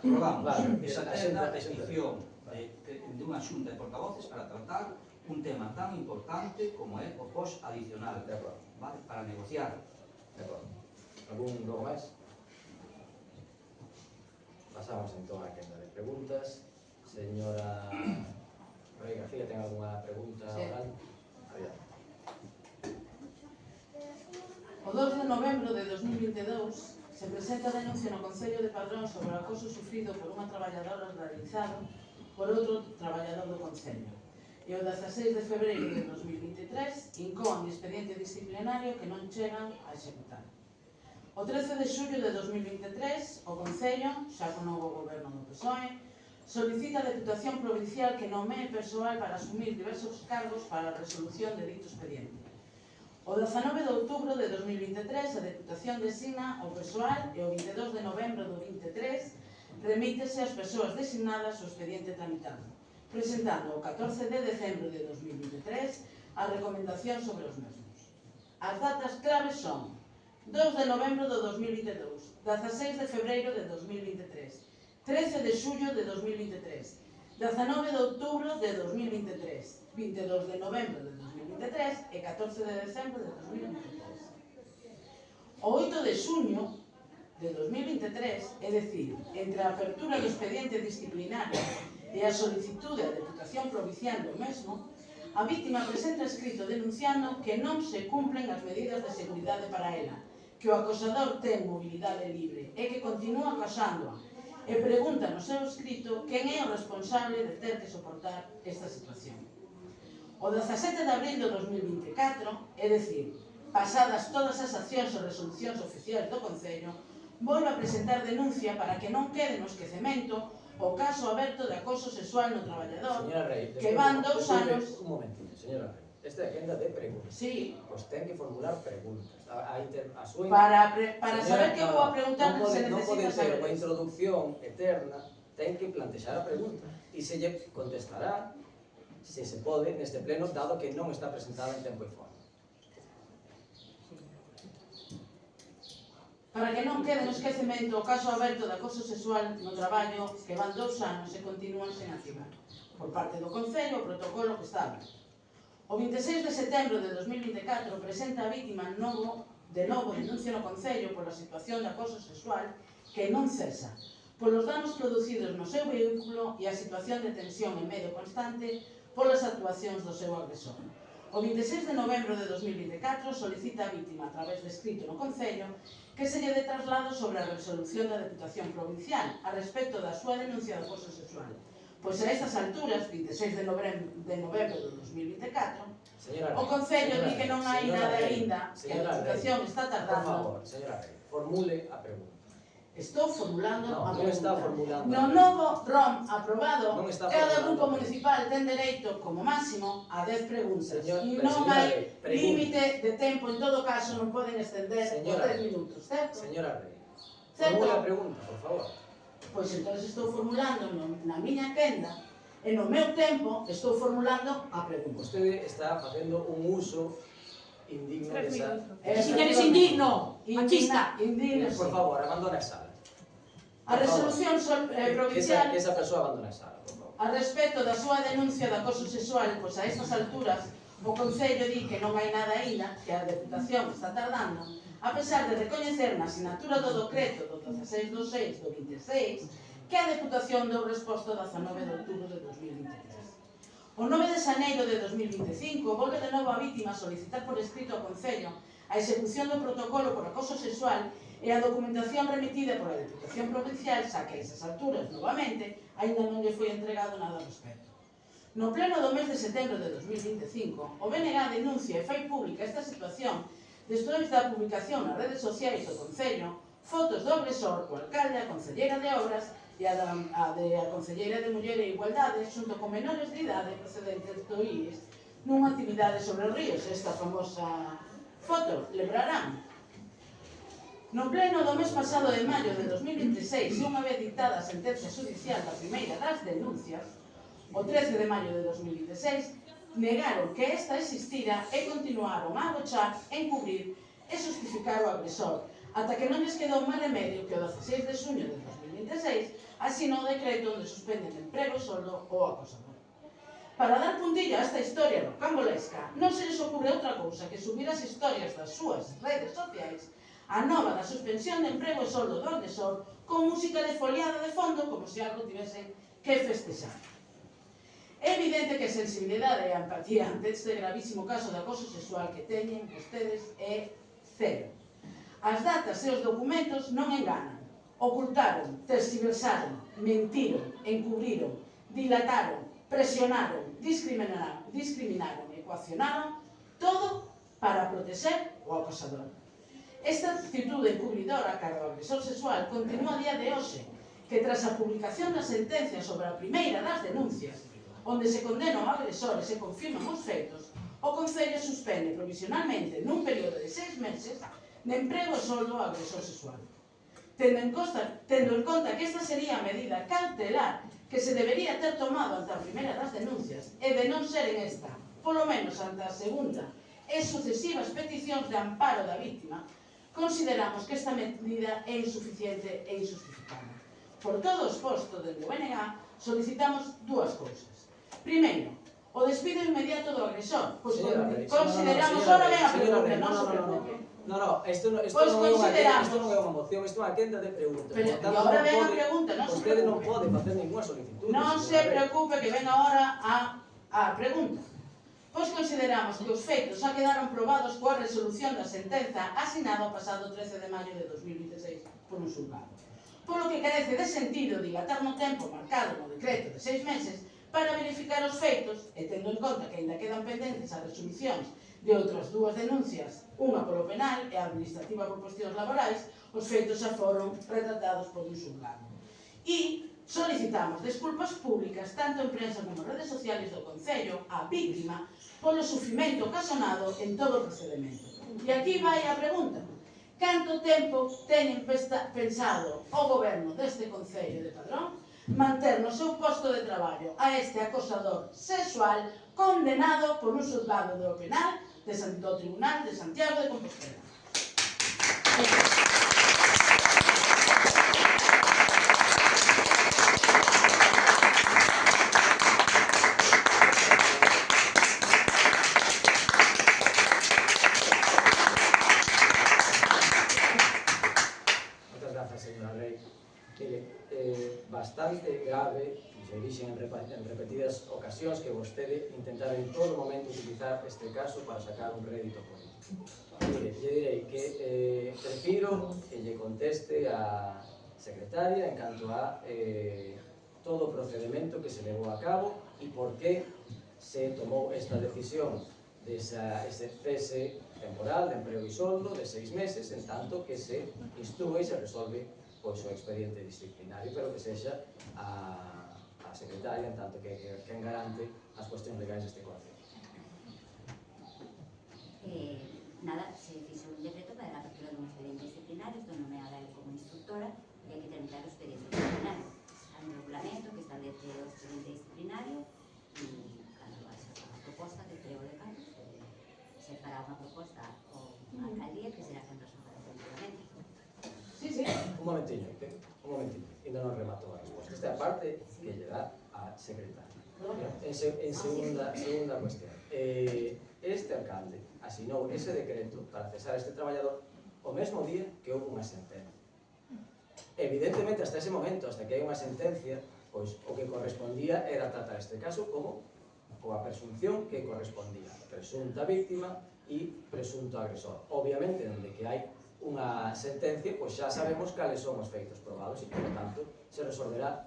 rodamos Vale, esa a tenda xunta- de petición de unha xunta de portavoces para tratar un tema tan importante como é o post adicional, De acordo, vale? Para negociar. de acordo. Algún rogo máis? Pasamos entón a quenda de preguntas. Señora Rey García, ten algunha pregunta Sí. oral? Adiante. O 2 de novembro de 2022 se presenta a denuncia no Concello de Padrón sobre o acoso sufrido por unha traballadora realizado por outro traballador do Concello. E o 16 de febreiro de 2023 incoan expediente disciplinario que non chegan a executar. O 13 de xullo de 2023 o Concello, xa con novo goberno do PSOE, solicita a Deputación Provincial que nomee persoal para asumir diversos cargos para a resolución de dito expediente. O 19 de outubro de 2023 a Deputación designa o persoal e o 22 de novembro do 23 remítese as persoas designadas ao expediente tramitado, presentando o 14 de decembro de 2023 a recomendación sobre os mesmos. As datas claves son 2 de novembro do 2022, 16 de febreiro de 2023, 13 de xullo de 2023, 19 de outubro de 2023, 22 de novembro de 2023 e 14 de decembro de 2023. O 8 de xuño de 2023, é dicir, entre a apertura do expediente disciplinario e a solicitude da Deputación Provincial do mesmo, a vítima presenta escrito denunciando que non se cumplen as medidas de seguridade para ela, que o acosador ten mobilidade libre e que continúa acosándoa, e pregunta no seu escrito quen é o responsable de ter que soportar esta situación. O 17 de abril de 2024, é dicir, pasadas todas as accións ou resolucións oficiais do Concello, volve a presentar denuncia para que non quede no esquecemento o caso aberto de acoso sexual no traballador. Señora Rey, que van 2 anos... Un momentinho, señora Rey. Esta é a quenda de preguntas. Sí. Pois ten que formular preguntas. A súa... Para saber que vou a preguntar se non pode necesita ter saber unha isto. introducción eterna, ten que plantexar a pregunta e se lle contestará se se pode neste pleno, dado que non está presentada en tempo e forma. Para que non quede no esquecemento o caso aberto de acoso sexual no traballo que van 2 anos e continúan sen activar. Por parte do Concello, o protocolo que está aberto. O 26 de setembro de 2024 presenta a vítima de novo denuncia no Concello pola situación de acoso sexual que non cesa, polos danos producidos no seu vehículo e a situación de tensión e medo constante polas actuacións do seu agresor. O 26 de novembro de 2024 solicita a vítima a través de escrito no Concello que se lle dé traslado sobre a resolución da Deputación Provincial a respecto da súa denuncia de acoso sexual. Pois a estas alturas, 26 de novembro de 2024, o Concello di que non hai nada aínda, que a Deputación está tardando. Por favor, señora Rey, formule a pregunta. Estou formulando a Non pregunta. está formulando. No novo ROM aprobado, Non está cada formulando. grupo municipal ten dereito, como máximo, a 10 preguntas. E non Señora hai Rey, pregunta. límite de tempo, en todo caso non poden extender os Señora 10 minutos, certo? Señora Rey, Certo? formule a pregunta, por favor. Pois entón estou formulando na miña quenda e no meu tempo estou formulando a pregunta. Vostede está facendo un uso indigno desa... Si eres indigno, machista. Indigno, Por sí. favor, abandone a sala. A resolución provincial Que esa persoa abandone a sala, por favor. a respecto da súa denuncia de acoso sexual, pois a estas alturas o Concello di que non hai nada aínda, que a Deputación está tardando, a pesar de recoñecer na asignatura do decreto do 16/6 do 26 que a Deputación deu resposta o 19 de outubro de 2023. O 9 de xaneiro de 2025 volve de novo a vítima a solicitar por escrito ao Concello a execución do protocolo por acoso sexual e a documentación remitida por a Deputación Provincial, xa que a esas alturas, novamente, aínda non lle foi entregado nada ao respecto. No pleno do mes de setembro de 2025, o BNG denuncia e fai pública esta situación despois da publicación nas redes sociais do Concello fotos do agresor, co alcalde, a concelleira de Obras e a concelleira de Muller e Igualdade xunto con menores de idade procedentes do IES nunha actividade sobre os ríos, esta famosa foto, lembrarán. No pleno do mes pasado de maio de 2026, unha vez dictada a sentencia judicial da primeira das denuncias, o 13 de maio de 2026, negaron que esta existira e continuaron a agochar, encubrir e justificar o agresor, ata que non lles quedou máis remedio que o 16 de xuño de 2026 asinou o decreto onde suspenden de emprego e soldo o acosador. Para dar puntillo a esta historia rocambolesca, non se les ocurre outra cousa que subir as historias das súas redes sociais a nova da suspensión de emprego e soldo do agresor con música desfoliada de fondo como se algo tivesen que festexar. É evidente que a sensibilidade e a empatía ante este gravísimo caso de acoso sexual que teñen vostedes é cero. As datas e os documentos non enganan. Ocultaron, tergiversaron, mentiron, encubriron, dilataron, presionaron, discriminaron e coaccionaron todo para proteger o acosador. Esta actitude encubridora cara ao agresor sexual continúa a día de hoxe, que tras a publicación da sentencia sobre a primeira das denuncias, onde se condena o agresor e se confirman os feitos, o Concello suspende provisionalmente nun período de 6 meses de emprego e soldo ao agresor sexual. Tendo en conta que esta sería a medida cautelar que se debería ter tomado ante a primeira das denuncias e de non ser en esta, polo menos ante a segunda e sucesivas peticións de amparo da vítima, consideramos que esta medida é insuficiente e injustificada. Por todo o exposto dende o BNG, solicitamos dúas cousas. Primeiro, o despido inmediato do agresor, pois consideramos, ahora ven a pregunta, non se preocupe. Isto non é unha moción, isto é unha quenda de preguntas. Pero ahora ven a pregunta, non se Vostede non preocupe. pode facer ninguna solicitud. Non se preocupe que ven agora a pregunta. Pois consideramos que os feitos xa quedaron probados coa resolución da sentenza asinada o pasado 13 de maio de 2026 por un xulgado. Polo que carece de sentido dilatar no tempo marcado no decreto de 6 meses para verificar os feitos e tendo en conta que ainda quedan pendentes as resolucións De outras dúas denuncias, unha polo penal e a administrativa por cuestións laborais, os feitos xa foron retratados por un xulgado. E solicitamos desculpas públicas, tanto en prensa como en redes sociales do Concello, á víctima, polo sufrimento ocasionado en todo o procedemento. E aquí vai a pregunta. Canto tempo teñen pensado o goberno deste Concello de Padrón manter no seu posto de traballo a este acosador sexual condenado por un xulgado do penal do Tribunal de Santiago de Compostela? Moitas grazas, señora Rey. Bastante grave, se dixen en repetidas ocasións, que vostede intentara en todo momento utilizar este caso para sacar un rédito político. Mire, lle direi que prefiro que lle conteste a secretaria en canto a todo o procedimento que se levou a cabo e por que se tomou esta decisión ese cese temporal de emprego e soldo de 6 meses, en tanto que se instrúe e se resolve pois o expediente disciplinario, pero que sexa a secretaria, en tanto que quen garante as cuestións legais deste Concello. Nada, se fixo un decreto para a apertura dun expediente disciplinario, isto non me a dar como instructora, e hai que tramitar o expediente disciplinario. Hai un regulamento que establece o expediente disciplinario e cando se fa a proposta de emprego de cargos, se fará unha proposta ao alcaldía que será quen resolverá definitivamente. Sí. Un momentiño, ainda non rematou a resposta. Esta é a parte que lle dá a secretaria. En segunda cuestión, este alcalde asinou ese decreto para cesar a este traballador o mesmo día que houve unha sentencia. Evidentemente, hasta ese momento, hasta que hai unha sentencia, pois o que correspondía era tratar este caso como coa presunción que correspondía, presunta víctima e presunto agresor. Obviamente, onde que hai unha sentencia, pois xa sabemos cales son os feitos probados e, por tanto, se resolverá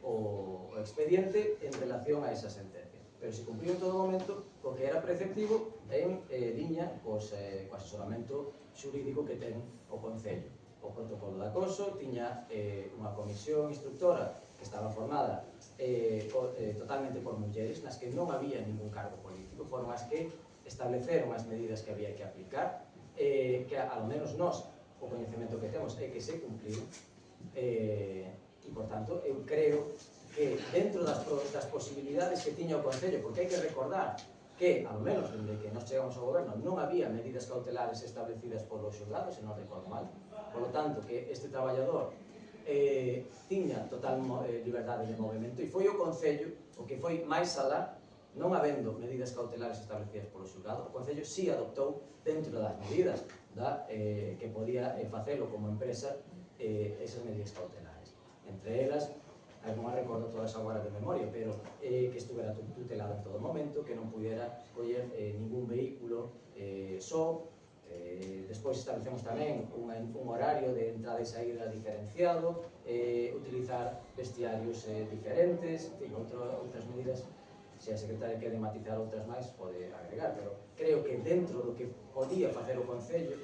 o expediente en relación a esa sentencia. Pero se cumpriu en todo momento o que era preceptivo en liña co asesoramento xurídico que ten o Concello. O protocolo de acoso tiña unha comisión instructora que estaba formada totalmente por mulleres, nas que non había ningún cargo político, foron as que estableceron as medidas que había que aplicar, que ao menos nós o coñecemento que temos é que se cumpliu, e por tanto eu creo que dentro das posibilidades que tiña o Concello, porque hai que recordar que, ao menos dende que nos chegamos ao goberno, non había medidas cautelares establecidas polo xulgado, se non recordo mal, polo tanto que este traballador tiña total liberdade de movimento, e foi o Concello o que foi máis alá, non habendo medidas cautelares establecidas polo xulgado. O Concello sí adoptou dentro das medidas que podía facelo como empresa esas medidas cautelares. Entre elas, non recordo todas agora de memoria, pero que estuvera tutelado en todo momento, que non pudiera coller ningún vehículo só. Despois establecemos tamén un horario de entrada e saída diferenciado, utilizar vestiarios diferentes, en fin, outras medidas. Se a secretaria quere matizar outras máis, pode agregar, pero creo que dentro do que podía facer o Concello,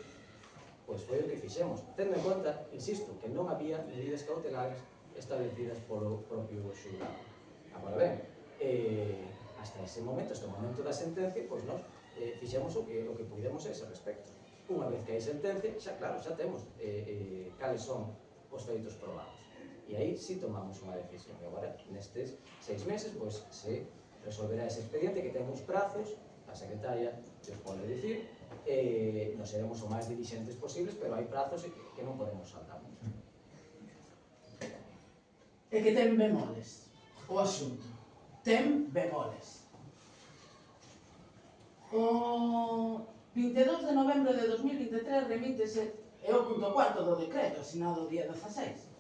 pois foi o que fixemos, tendo en conta, insisto, que non había medidas cautelares establecidas polo propio xulgado. Agora ben, hasta ese momento, hasta o momento da sentencia, pois nós fixemos o que pudemos a ese respecto. Unha vez que hai sentencia, xa claro, xa temos cales son os feitos probados. E aí sí tomamos unha decisión. E agora, nestes 6 meses, pois se resolverá ese expediente que ten uns prazos, a secretaria os pode dicir, nos seremos o máis dirixentes posibles, pero hai prazos que non podemos saltar. É que ten bemoles o asunto, ten bemoles. O 22 de novembro de 2023 remítese, é o punto 4 do decreto asinado o día 16.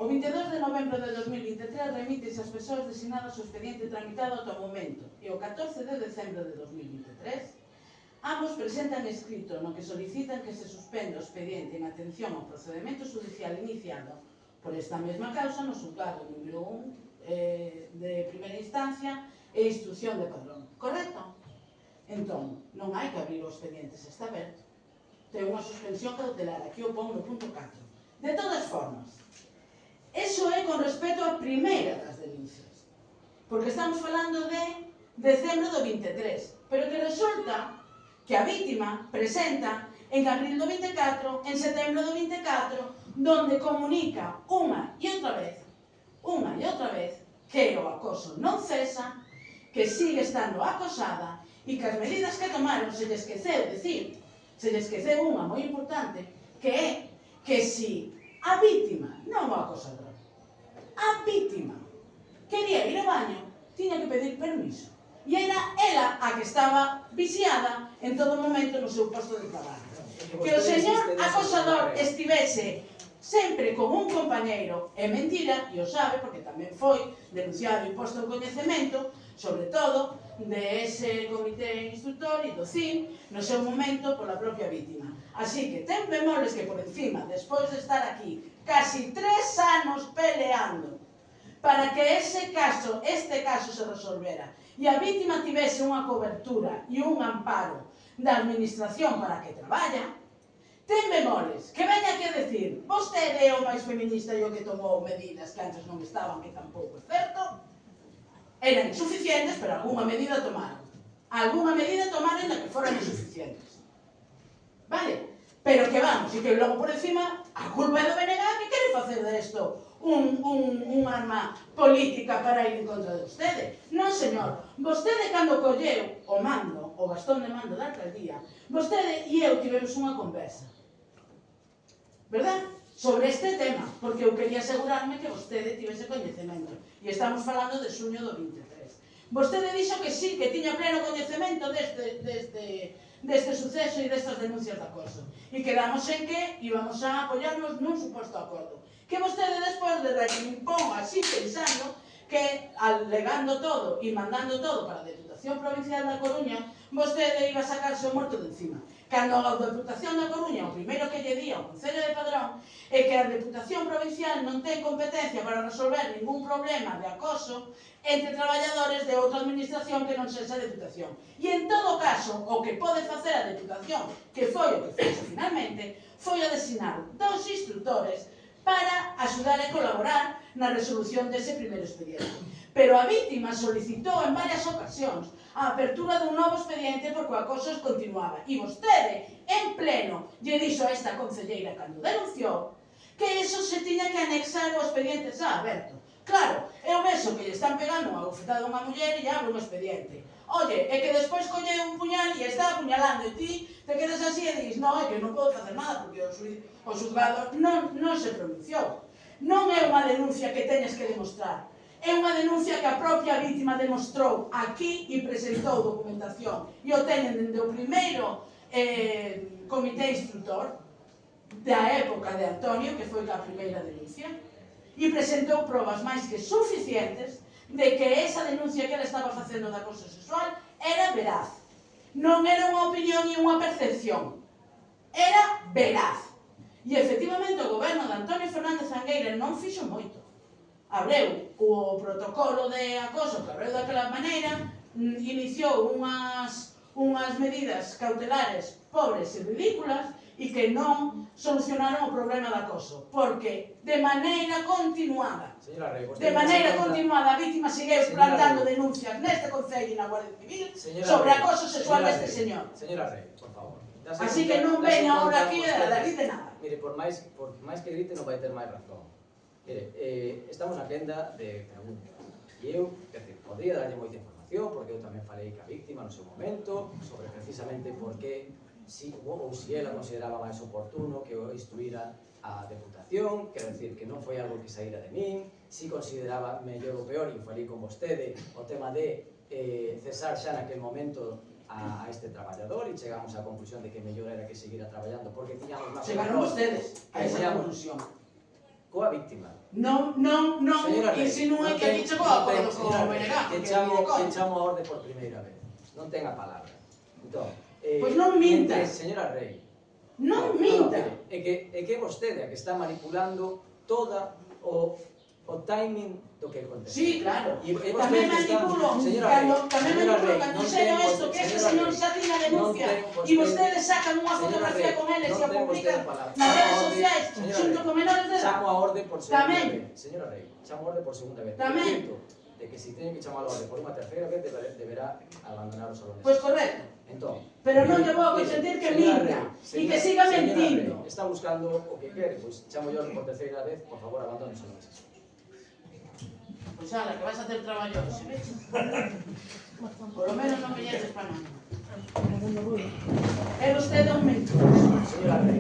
O 22 de novembro de 2023 remítese as persoas designadas ao expediente tramitado ata o momento e o 14 de decembro de 2023 ambos presentan escrito no que solicitan que se suspenda o expediente en atención ao procedimento judicial iniciado por esta mesma causa no xulgado número 1 de primeira instancia e instrucción de Padrón. Correcto? Entón, non hai que abrir o expediente se está aberto. Ten unha suspensión cautelar, aquí o pon no punto 4. De todas formas, eso é con respecto á primeira das denuncias, porque estamos falando de decembro do 23, pero que resulta que a vítima presenta en abril do 24, en setembro do 24, donde comunica unha e outra vez, que o acoso non cesa, que sigue estando acosada e que as medidas que tomaron se lle esqueceu decir, se lle esqueceu unha moi importante, que é que si a vítima, non o acosador, a vítima quería ir ao baño, tiña que pedir permiso. E era ela a que estaba vixiada en todo momento no seu posto de traballo. Que o señor acosador estivese sempre con un compañeiro é mentira, e o sabe porque tamén foi denunciado e posto en coñecemento, sobre todo de ese comité instructor e do CIN no seu momento pola propia vítima. Así que ten bemoles que por encima, despois de estar aquí casi 3 anos peleando para que este caso se resolvera e a vítima tivese unha cobertura e un amparo da administración para que traballa, ten bemoles que veña aquí a decir vostede é o máis feminista e o que tomou medidas que antes non estaban, que tampouco é certo, eran insuficientes, pero algunha medida tomaron. Alguna medida tomaron da que foran insuficientes. Vale? Pero que vamos, e que logo por encima a culpa é do BNG que quere facer desto un arma política para ir en contra de vostede. Non, señor. Vostede, cando colleu o mando, o bastón de mando da alcaldía, vostede e eu tivemos unha conversa. Verdad? Sobre este tema, porque eu quería asegurarme que vostede tivese coñecemento. E estamos falando de xuño do 23. Vostede dixo que sí, que tiña pleno coñecemento deste suceso e destas denuncias de acoso. E quedamos en que íbamos a apoyarnos nun suposto acordo. Que vostede despois de reimpón así pensando que, alegando todo e mandando todo para a Deputación Provincial da Coruña, vostede iba a sacarse o morto de encima. Cando a Deputación da Coruña, o primeiro que lle di ao Concello de Padrón é que a Deputación Provincial non ten competencia para resolver ningún problema de acoso entre traballadores de outra administración que non sexa a Deputación. E en todo caso, o que pode facer a Deputación, que foi o que fixo finalmente, foi o designar 2 instructores para axudar e colaborar na resolución dese primeiro expediente. Pero a vítima solicitou en varias ocasións a apertura dun novo expediente porque o acoso continuaba. E vostede, en pleno, lle dixo a esta concelleira cando denunciou que eso se tiña que anexar ao expediente xa aberto. Claro, eu vexo que lle están pegando unha bofetada a unha muller e lle abre un expediente. Oye, é que despois colle un puñal e está apuñalando e ti te quedas así e dis non, é que non podo facer nada porque o xuzgado non se pronunciou. Non é unha denuncia que teñes que demostrar. É unha denuncia que a propia vítima demostrou aquí e presentou documentación. E o teñen dende o primeiro comité instructor da época de Antonio, que foi a primeira denuncia, e presentou probas máis que suficientes de que esa denuncia que ela estaba facendo de acoso sexual era veraz. Non era unha opinión e unha percepción. Era veraz. E efectivamente o goberno de Antonio Fernández Angueira non fixo moito. Abreu o protocolo de acoso que abreu daquela maneira, iniciou unhas medidas cautelares pobres e ridículas e que non solucionaron o problema de acoso, porque de maneira continuada a vítima segueu plantando denuncias neste Concello e na Guardia Civil sobre acoso sexual deste señor. Señora Rey, por favor. Así que non veña ahora aquí a dite nada. Mire, por máis que grite non vai ter máis razón. Mire, estamos na quenda de preguntas. E eu, podría darlle moita información, porque eu tamén falei ca víctima no seu momento, sobre precisamente por que si ela consideraba máis oportuno que o instruíra a Deputación, quero dicir que non foi algo que saíra de min, si consideraba mellor ou peor, e falei con vostede, o tema de cesar xa naquel momento a este traballador e chegamos á conclusión de que mellor era que seguira traballando porque tiñamos máis... Chegaron vostedes a esa conclusión. Coa víctima. Non insinúe que aquí chegou a acordo con o BNG. Que chamo a orde por primeira vez. Non ten a palabra. Entón, pois non minta. Señora Rey. Non minta. É que vostede a que está manipulando toda o timing do que acontece. Sí, claro. Tamén manipulo cando dixeron isto que ese señor xa denuncia ten e vostede- vostedes sacan unha Señora fotografía Rey, con eles e non a ten publican vostede palabra. nas redes Chamo a orde, sociais señora xunto Rey. con menores de Chamo edad. a orde por segunda Tamén. vez. Señora Rey, chamo a orde por segunda vez. Tamén. Repito, de que si teñen que chamar a orde por unha terceira vez deberá abandonar os salones. Pois correcto. Entón, Pero non lle vou consentir que minta e que siga mentindo. Está buscando o que quere, pois chamo yo por terceira vez, por favor, abandone os salones. Pois ala, que vas a ter traballo hoxe, veches? Por lo menos non me lleves para nada. É vostede un mentiroso. Señora Rey,